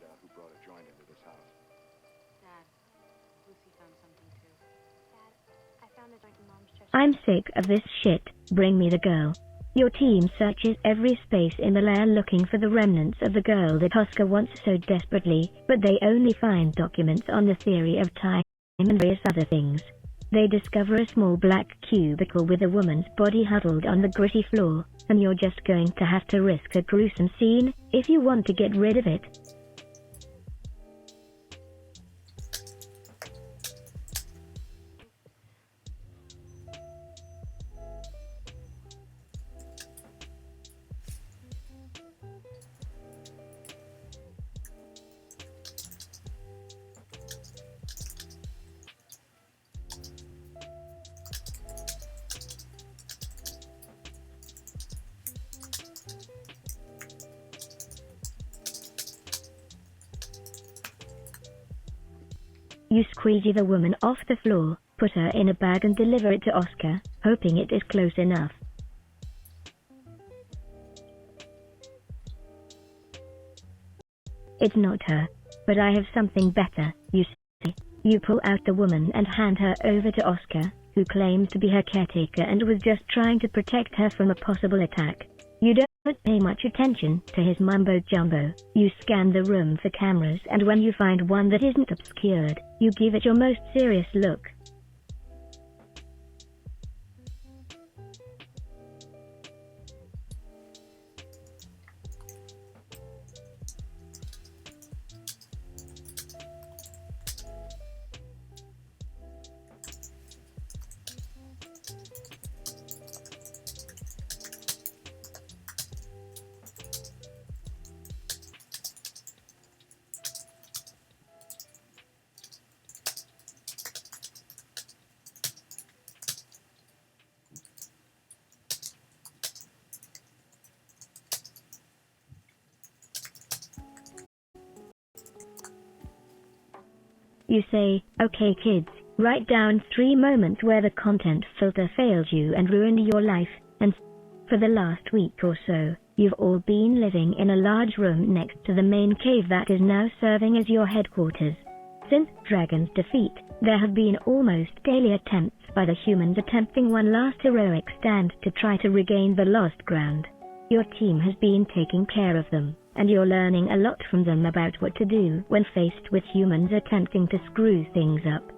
"I'm sick of this shit, bring me the girl." Your team searches every space in the lair looking for the remnants of the girl that Oscar wants so desperately, but they only find documents on the theory of time and various other things. They discover a small black cubicle with a woman's body huddled on the gritty floor, and you're just going to have to risk a gruesome scene if you want to get rid of it. You squeegee the woman off the floor, put her in a bag and deliver it to Oscar, hoping it is close enough. It's not her, but I have something better, you say. You pull out the woman and hand her over to Oscar, who claims to be her caretaker and was just trying to protect her from a possible attack. You don't pay much attention to his mumbo-jumbo. You scan the room for cameras, and when you find one that isn't obscured, you give it your most serious look. You say, okay kids, write down 3 moments where the content filter failed you and ruined your life, and for the last week or so, you've all been living in a large room next to the main cave that is now serving as your headquarters. Since Dragon's defeat, there have been almost daily attempts by the humans attempting one last heroic stand to try to regain the lost ground. Your team has been taking care of them, and you're learning a lot from them about what to do when faced with humans attempting to screw things up.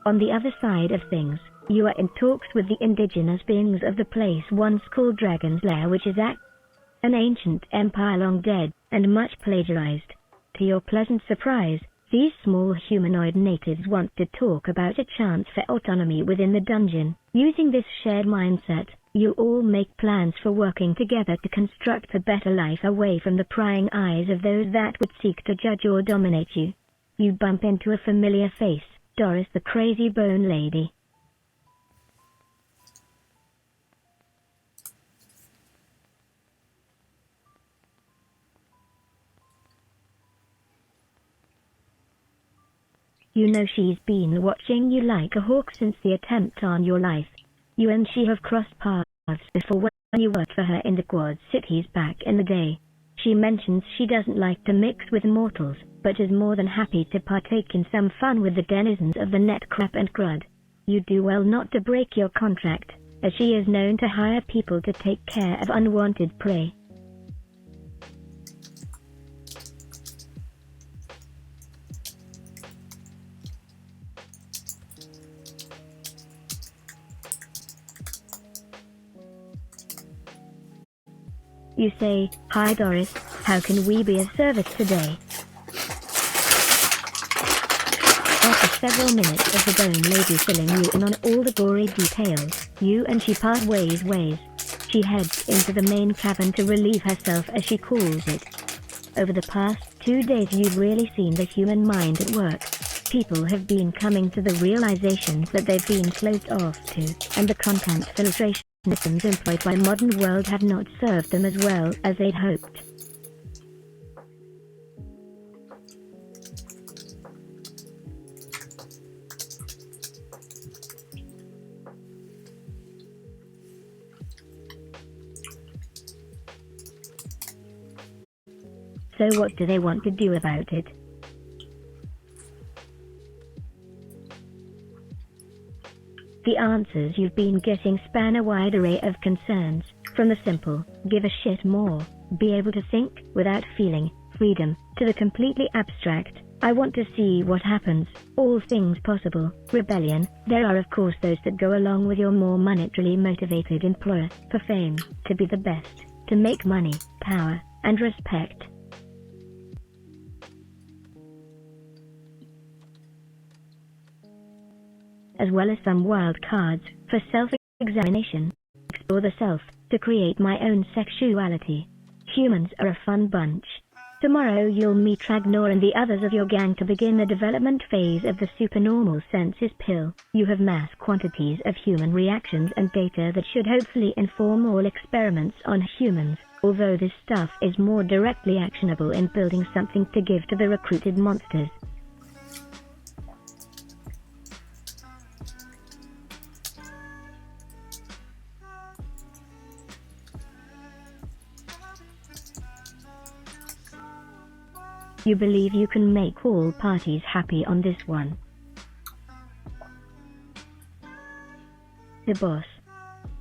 On the other side of things, you are in talks with the indigenous beings of the place once called Dragon's Lair, which is an ancient empire long dead, and much plagiarized. To your pleasant surprise, these small humanoid natives want to talk about a chance for autonomy within the dungeon. Using this shared mindset, you all make plans for working together to construct a better life away from the prying eyes of those that would seek to judge or dominate you. You bump into a familiar face. Doris the Crazy Bone Lady. You know she's been watching you like a hawk since the attempt on your life. You and she have crossed paths before when you worked for her in the Quad Cities back in the day. She mentions she doesn't like to mix with mortals, but is more than happy to partake in some fun with the denizens of the net crap and crud. You do well not to break your contract, as she is known to hire people to take care of unwanted prey. You say, "Hi Doris, how can we be of service today?" After several minutes of the Bone Lady filling you in on all the gory details, you and she part ways. She heads into the main cavern to relieve herself, as she calls it. Over the past 2 days you've really seen the human mind at work. People have been coming to the realizations that they've been closed off to, and the content filtration systems employed by the modern world have not served them as well as they'd hoped. So what do they want to do about it? The answers you've been getting span a wide array of concerns, from the simple, give a shit more, be able to think without feeling, freedom, to the completely abstract, I want to see what happens, all things possible, rebellion. There are of course those that go along with your more monetarily motivated employer, for fame, to be the best, to make money, power, and respect. As well as some wild cards, for self-examination, explore the self, to create my own sexuality. Humans are a fun bunch. Tomorrow you'll meet Ragnar and the others of your gang to begin the development phase of the supernormal senses pill. You have mass quantities of human reactions and data that should hopefully inform all experiments on humans, although this stuff is more directly actionable in building something to give to the recruited monsters. You believe you can make all parties happy on this one. The boss.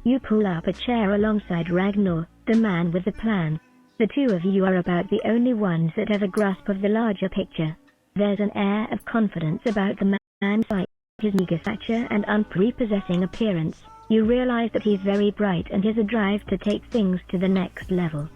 You pull up a chair alongside Ragnar, the man with the plan. The two of you are about the only ones that have a grasp of the larger picture. There's an air of confidence about the man's fight, his meager stature and unprepossessing appearance. You realize that he's very bright and has a drive to take things to the next level.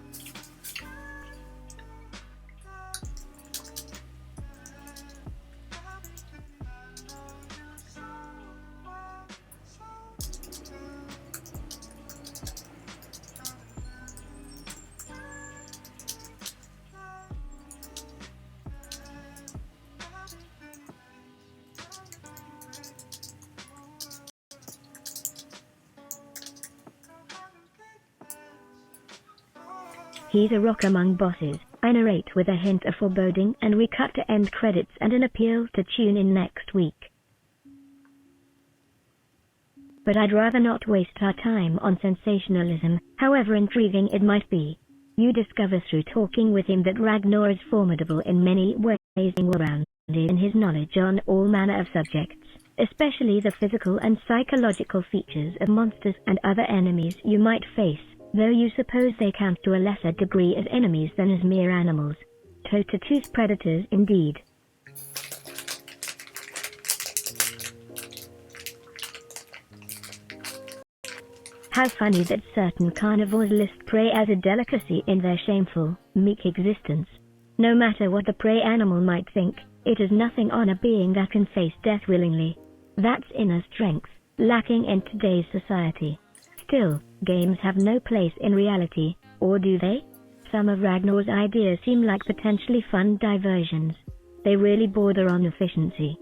He's a rock among bosses, I narrate with a hint of foreboding, and we cut to end credits and an appeal to tune in next week. But I'd rather not waste our time on sensationalism, however intriguing it might be. You discover through talking with him that Ragnar is formidable in many ways, well-rounded in his knowledge on all manner of subjects, especially the physical and psychological features of monsters and other enemies you might face, though you suppose they count to a lesser degree as enemies than as mere animals. Toe-to-tooth predators indeed. How funny that certain carnivores list prey as a delicacy in their shameful, meek existence. No matter what the prey animal might think, it is nothing on a being that can face death willingly. That's inner strength, lacking in today's society. Still, games have no place in reality, or do they? Some of Ragnar's ideas seem like potentially fun diversions. They really border on efficiency.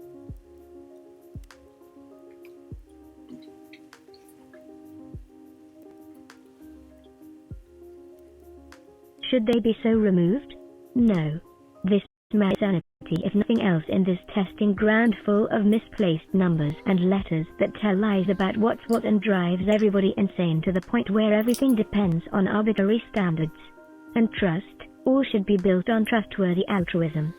Should they be so removed? No. This merits sanity, if nothing else, in this testing ground full of misplaced numbers and letters that tell lies about what's what and drives everybody insane to the point where everything depends on arbitrary standards. And trust, all should be built on trustworthy altruism.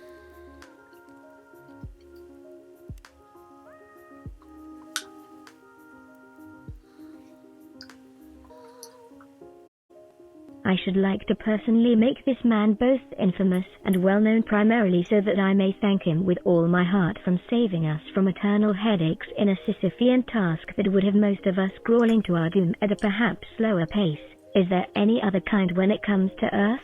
I should like to personally make this man both infamous and well-known, primarily so that I may thank him with all my heart from saving us from eternal headaches in a Sisyphean task that would have most of us crawling to our doom at a perhaps slower pace. Is there any other kind when it comes to Earth?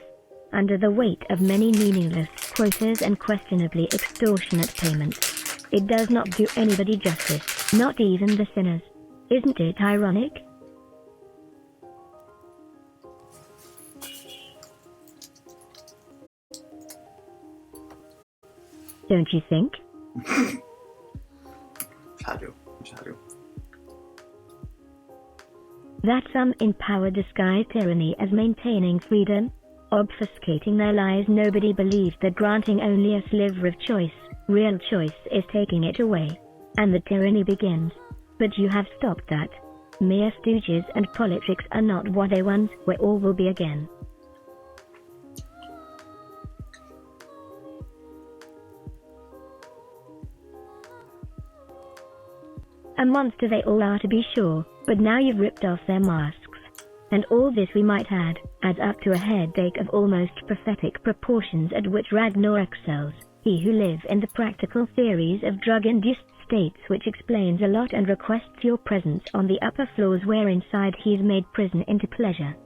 Under the weight of many meaningless quotas and questionably extortionate payments, it does not do anybody justice, not even the sinners. Isn't it ironic? Don't you think? Shadow. That some in power disguise tyranny as maintaining freedom, obfuscating their lies. Nobody believes that granting only a sliver of choice, real choice, is taking it away. And the tyranny begins. But you have stopped that. Mere stooges and politics are not what they once were or will be again. A monster they all are, to be sure, but now you've ripped off their masks. And all this, we might add, adds up to a headache of almost prophetic proportions at which Ragnar excels, he who lives in the practical theories of drug-induced states, which explains a lot and requests your presence on the upper floors where inside he's made prison into pleasure.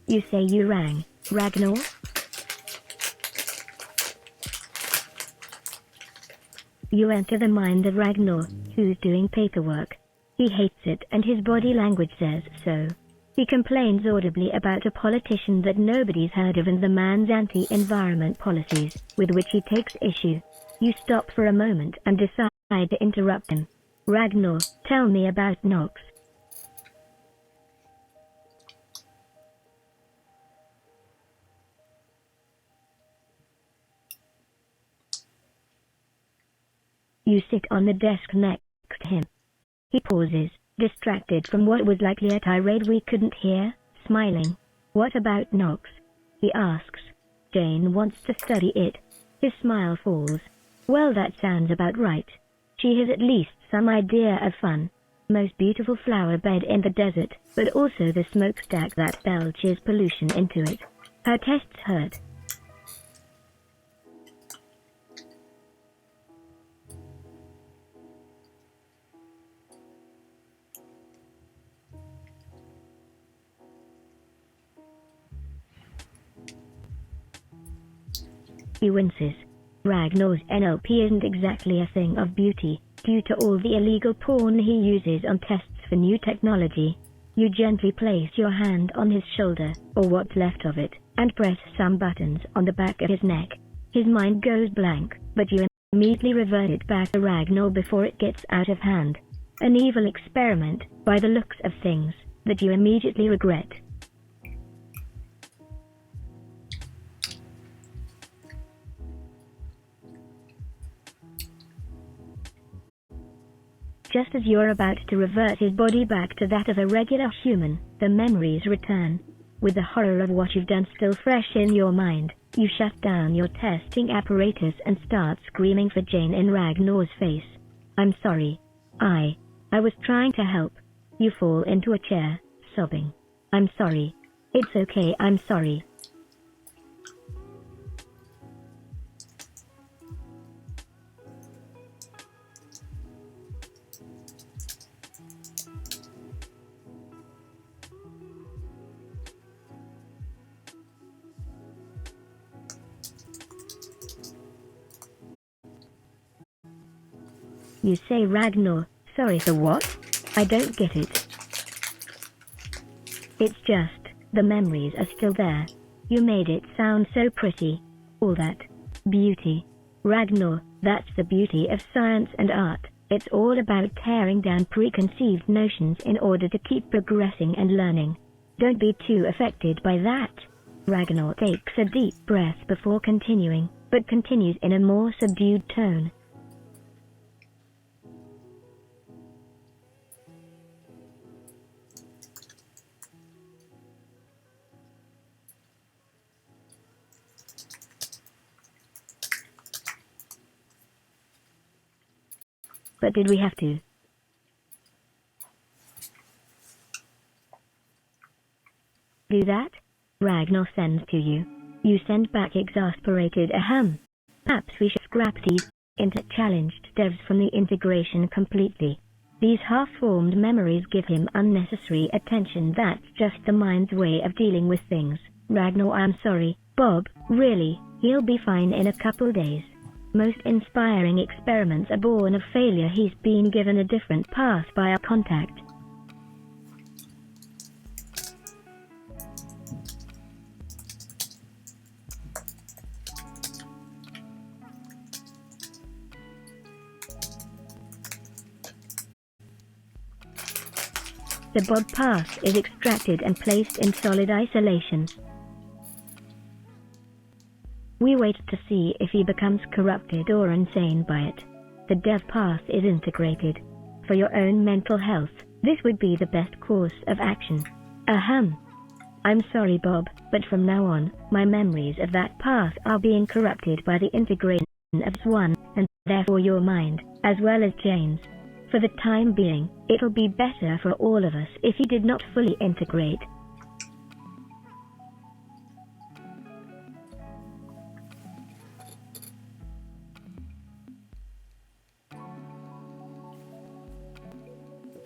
You say you rang, Ragnar? You enter the mind of Ragnar, who's doing paperwork. He hates it and his body language says so. He complains audibly about a politician that nobody's heard of and the man's anti-environment policies, with which he takes issue. You stop for a moment and decide to interrupt him. Ragnar, tell me about Nox. You sit on the desk next to him. He pauses, distracted from what was likely a tirade we couldn't hear, smiling. What about Nox? He asks. Jane wants to study it. His smile falls. Well, that sounds about right. She has at least some idea of fun. Most beautiful flower bed in the desert, but also the smokestack that belches pollution into it. Her tests hurt. He winces. Ragnar's NLP isn't exactly a thing of beauty. Due to all the illegal porn he uses on tests for new technology, you gently place your hand on his shoulder, or what's left of it, and press some buttons on the back of his neck. His mind goes blank, but you immediately revert it back to Ragnar before it gets out of hand. An evil experiment, by the looks of things, that you immediately regret. Just as you're about to revert his body back to that of a regular human, the memories return. With the horror of what you've done still fresh in your mind, you shut down your testing apparatus and start screaming for Jane in Ragnar's face. "I'm sorry. I was trying to help." You fall into a chair, sobbing. "I'm sorry. It's okay, I'm sorry." You say, "Ragnar, sorry for what? I don't get it." It's just, the memories are still there. You made it sound so pretty. All that beauty. Ragnar, that's the beauty of science and art. It's all about tearing down preconceived notions in order to keep progressing and learning. Don't be too affected by that. Ragnar takes a deep breath before continuing, but continues in a more subdued tone. But did we have to? Do that? Ragnar sends to you. You send back exasperated ahem. Perhaps we should scrap these challenged devs from the integration completely. These half-formed memories give him unnecessary attention. That's just the mind's way of dealing with things. Ragnar, I'm sorry. Bob, really, he'll be fine in a couple days. Most inspiring experiments are born of failure. He's been given a different path by our contact. The Bob path is extracted and placed in solid isolation. We wait to see if he becomes corrupted or insane by it. The dev path is integrated. For your own mental health, this would be the best course of action. Ahem. I'm sorry, Bob, but from now on, my memories of that path are being corrupted by the integration of one, and therefore your mind, as well as Jane's. For the time being, it'll be better for all of us if he did not fully integrate.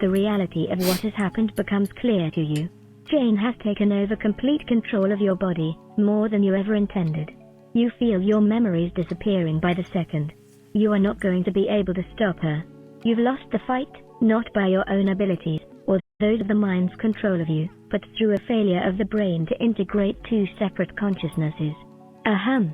The reality of what has happened becomes clear to you. Jane has taken over complete control of your body, more than you ever intended. You feel your memories disappearing by the second. You are not going to be able to stop her. You've lost the fight, not by your own abilities, or those of the mind's control of you, but through a failure of the brain to integrate two separate consciousnesses. Ahem.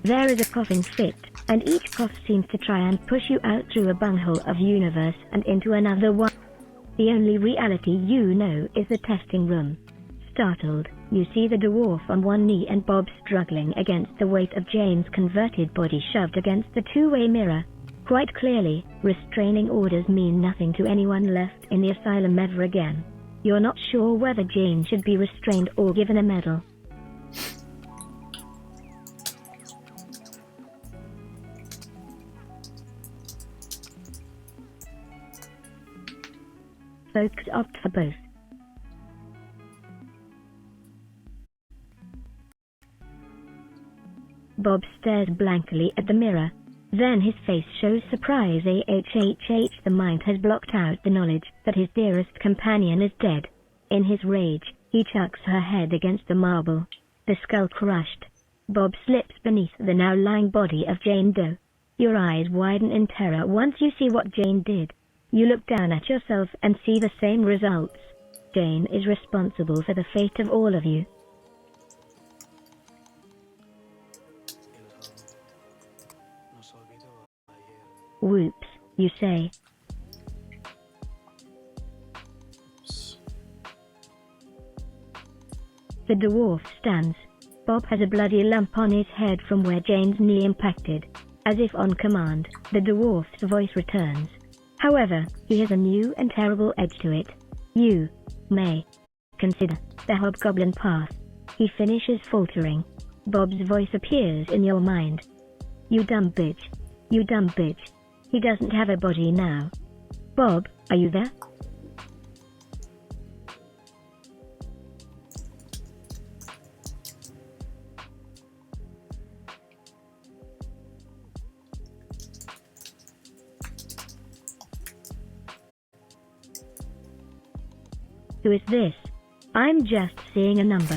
There is a coughing fit, and each cough seems to try and push you out through a bunghole of universe and into another one. The only reality you know is the testing room. Startled, you see the dwarf on one knee and Bob struggling against the weight of Jane's converted body shoved against the two-way mirror. Quite clearly, restraining orders mean nothing to anyone left in the asylum ever again. You're not sure whether Jane should be restrained or given a medal. Folks opt for both. Bob stares blankly at the mirror. Then his face shows surprise. The mind has blocked out the knowledge that his dearest companion is dead. In his rage, he chucks her head against the marble. The skull crushed. Bob slips beneath the now lying body of Jane Doe. Your eyes widen in terror once you see what Jane did. You look down at yourself and see the same results. Jane is responsible for the fate of all of you. Whoops, you say. The dwarf stands. Bob has a bloody lump on his head from where Jane's knee impacted. As if on command, the dwarf's voice returns. However, he has a new and terrible edge to it. You may consider the hobgoblin path. He finishes faltering. Bob's voice appears in your mind. You dumb bitch. You dumb bitch. He doesn't have a body now. Bob, are you there? Who is this? I'm just seeing a number.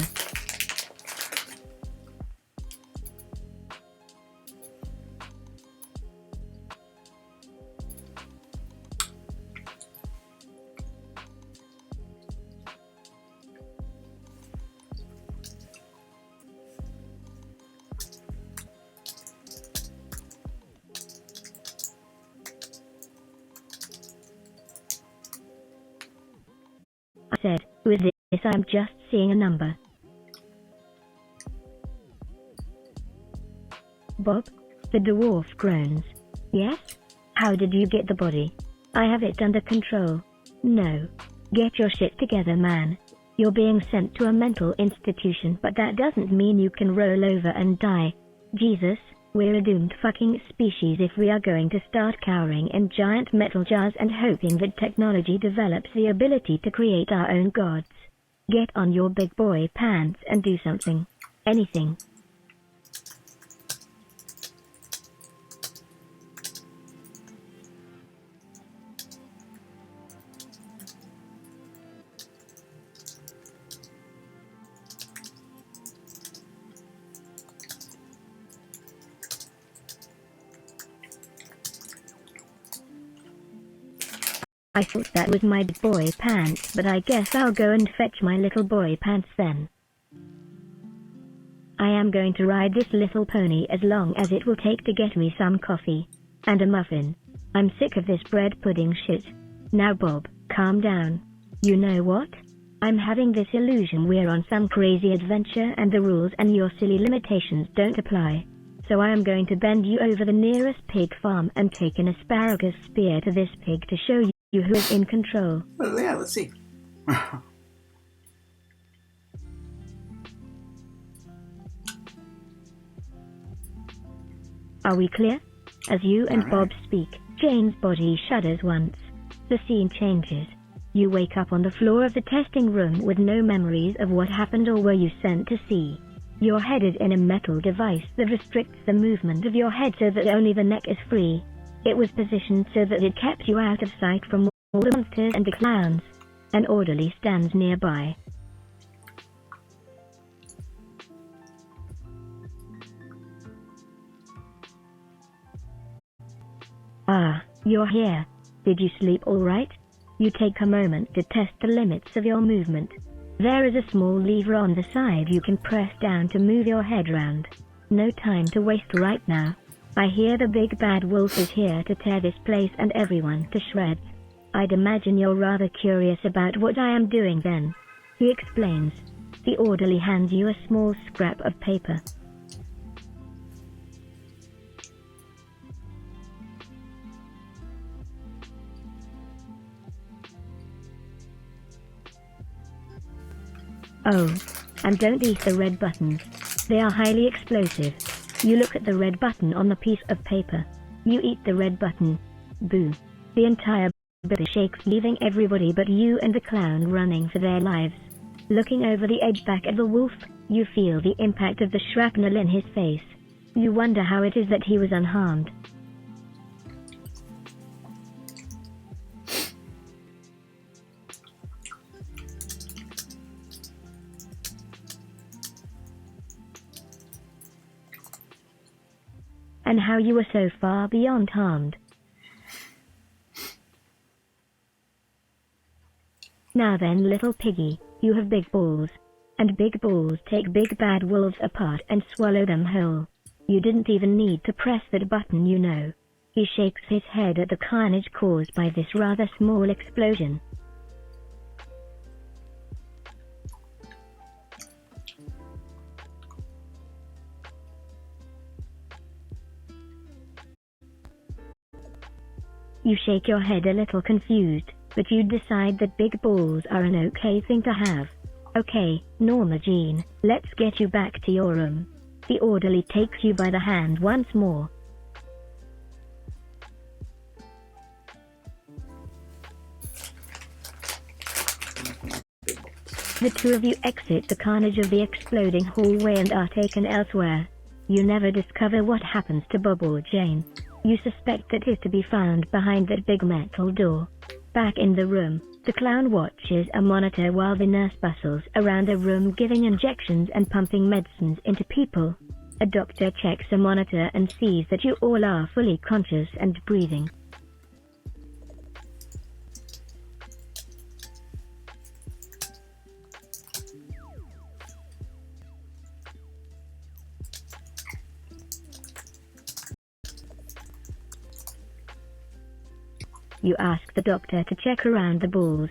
I said, who is this? I'm just seeing a number. Bob? The dwarf groans. Yes? How did you get the body? I have it under control. No. Get your shit together, man. You're being sent to a mental institution, but that doesn't mean you can roll over and die. Jesus, we're a doomed fucking species if we are going to start cowering in giant metal jars and hoping that technology develops the ability to create our own gods. Get on your big boy pants and do something. Anything. I thought that was my big boy pants, but I guess I'll go and fetch my little boy pants then. I am going to ride this little pony as long as it will take to get me some coffee. And a muffin. I'm sick of this bread pudding shit. Now Bob, calm down. You know what? I'm having this illusion we're on some crazy adventure and the rules and your silly limitations don't apply. So I am going to bend you over the nearest pig farm and take an asparagus spear to this pig to show you who is in control. Well, yeah, let's see. Are we clear? As you and Bob speak, Jane's body shudders once. The scene changes. You wake up on the floor of the testing room with no memories of what happened or were you sent to see. You're headed in a metal device that restricts the movement of your head so that only the neck is free. It was positioned so that it kept you out of sight from all the monsters and the clowns. An orderly stands nearby. Ah, you're here. Did you sleep all right? You take a moment to test the limits of your movement. There is a small lever on the side you can press down to move your head round. No time to waste right now. I hear the big bad wolf is here to tear this place and everyone to shreds. I'd imagine you're rather curious about what I am doing then. He explains. The orderly hands you a small scrap of paper. Oh, and don't eat the red buttons. They are highly explosive. You look at the red button on the piece of paper. You eat the red button. Boo. The entire but it shakes, leaving everybody but you and the clown running for their lives. Looking over the edge back at the wolf, you feel the impact of the shrapnel in his face. You wonder how it is that he was unharmed. And how you were so far beyond harmed. Now then, little piggy, you have big balls. And big balls take big bad wolves apart and swallow them whole. You didn't even need to press that button, you know. He shakes his head at the carnage caused by this rather small explosion. You shake your head a little confused, but you decide that big balls are an okay thing to have. Okay, Norma Jean, let's get you back to your room. The orderly takes you by the hand once more. The two of you exit the carnage of the exploding hallway and are taken elsewhere. You never discover what happens to Bob or Jane. You suspect that is to be found behind that big metal door. Back in the room, the clown watches a monitor while the nurse bustles around the room giving injections and pumping medicines into people. A doctor checks the monitor and sees that you all are fully conscious and breathing. You ask the doctor to check around the balls.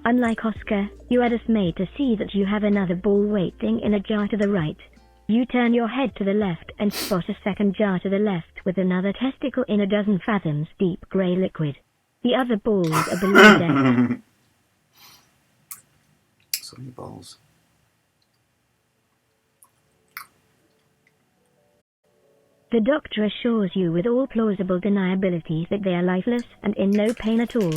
Unlike Oscar, you are dismayed to see that you have another ball waiting in a jar to the right. You turn your head to the left and spot a second jar to the left with another testicle in a dozen fathoms deep grey liquid. The other balls are below deck. So many balls. The doctor assures you with all plausible deniability that they are lifeless and in no pain at all,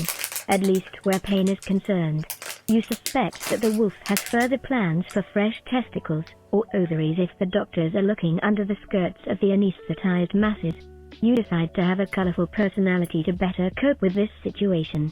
at least where pain is concerned. You suspect that the wolf has further plans for fresh testicles, or ovaries if the doctors are looking under the skirts of the anesthetized masses. You decide to have a colorful personality to better cope with this situation.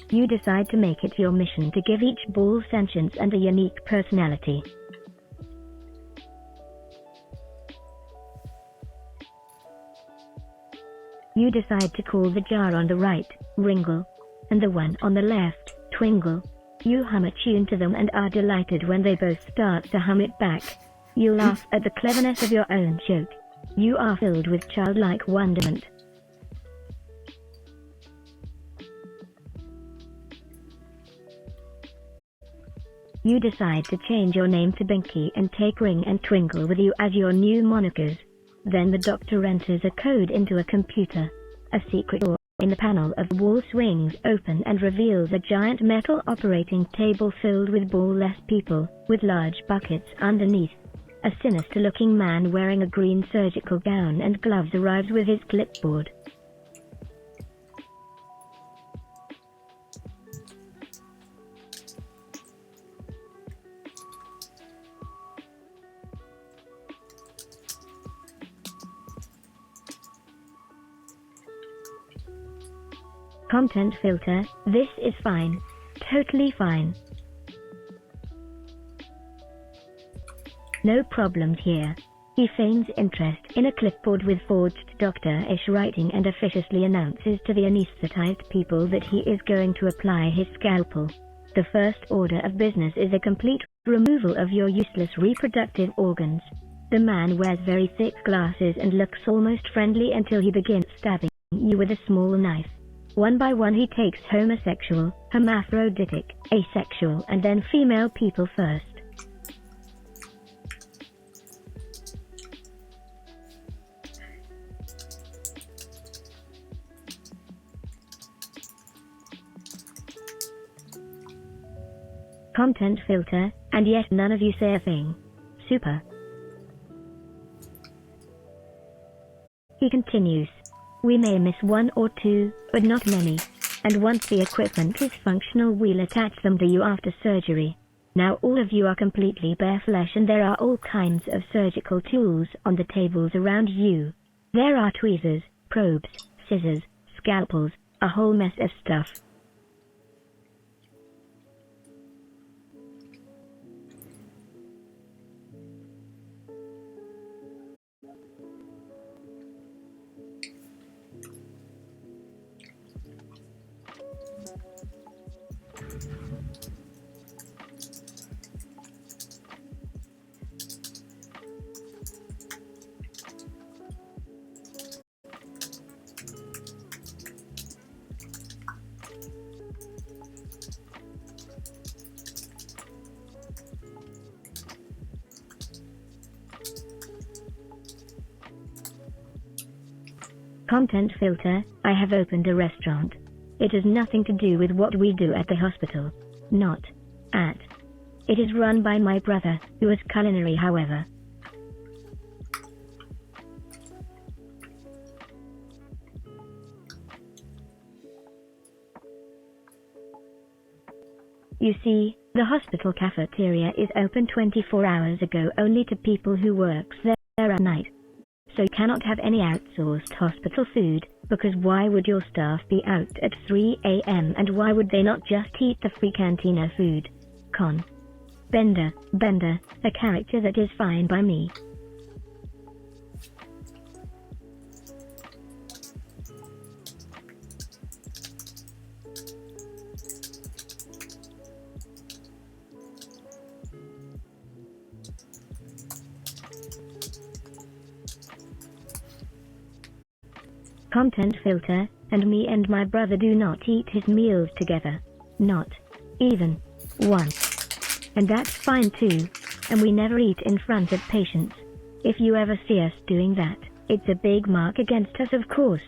You decide to make it your mission to give each ball sentience and a unique personality. You decide to call the jar on the right, Ringle, and the one on the left, Twingle. You hum a tune to them and are delighted when they both start to hum it back. You laugh at the cleverness of your own joke. You are filled with childlike wonderment. You decide to change your name to Binky and take Ring and Twinkle with you as your new monikers. Then the doctor enters a code into a computer. A secret door in the panel of the wall swings open and reveals a giant metal operating table filled with ball-less people, with large buckets underneath. A sinister-looking man wearing a green surgical gown and gloves arrives with his clipboard. Content filter, this is fine. Totally fine. No problems here. He feigns interest in a clipboard with forged doctor-ish writing and officiously announces to the anesthetized people that he is going to apply his scalpel. The first order of business is a complete removal of your useless reproductive organs. The man wears very thick glasses and looks almost friendly until he begins stabbing you with a small knife. One by one he takes homosexual, hermaphroditic, asexual and then female people first. Content filter, and yet none of you say a thing. Super. He continues. We may miss one or two, but not many. And once the equipment is functional, we'll attach them to you after surgery. Now all of you are completely bare flesh, and there are all kinds of surgical tools on the tables around you. There are tweezers, probes, scissors, scalpels, a whole mess of stuff. Content filter, I have opened a restaurant. It has nothing to do with what we do at the hospital. Not at. It is run by my brother, who is culinary, however. You see, the hospital cafeteria is open 24 hours ago only to people who works there at night. So you cannot have any outsourced hospital food, because why would your staff be out at 3 a.m. and why would they not just eat the free cantina food? Con. Bender, a character that is fine by me. Content filter, and me and my brother do not eat his meals together. Not even once. And that's fine too. And we never eat in front of patients. If you ever see us doing that, it's a big mark against us, of course.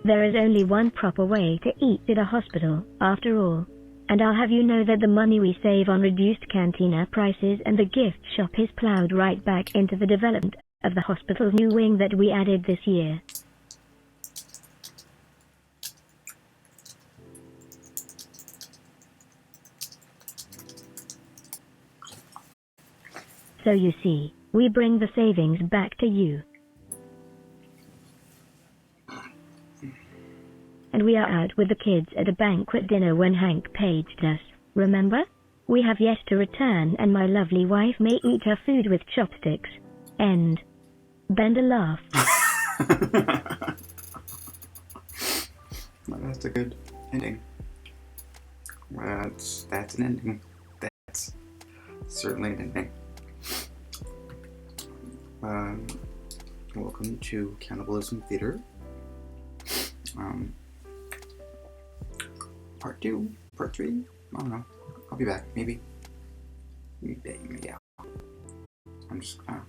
There is only one proper way to eat at a hospital, after all. And I'll have you know that the money we save on reduced cantina prices and the gift shop is plowed right back into the development of the hospital's new wing that we added this year. So you see, we bring the savings back to you. And we are out with the kids at a banquet dinner when Hank paged us, remember? We have yet to return, and my lovely wife may eat her food with chopsticks. End. Bender laugh. Well, that's a good ending. That's an ending. That's certainly an ending. Welcome to Cannibalism Theater. Part 2, Part 3, I don't know. I'll be back, maybe. Yeah. I'm just gonna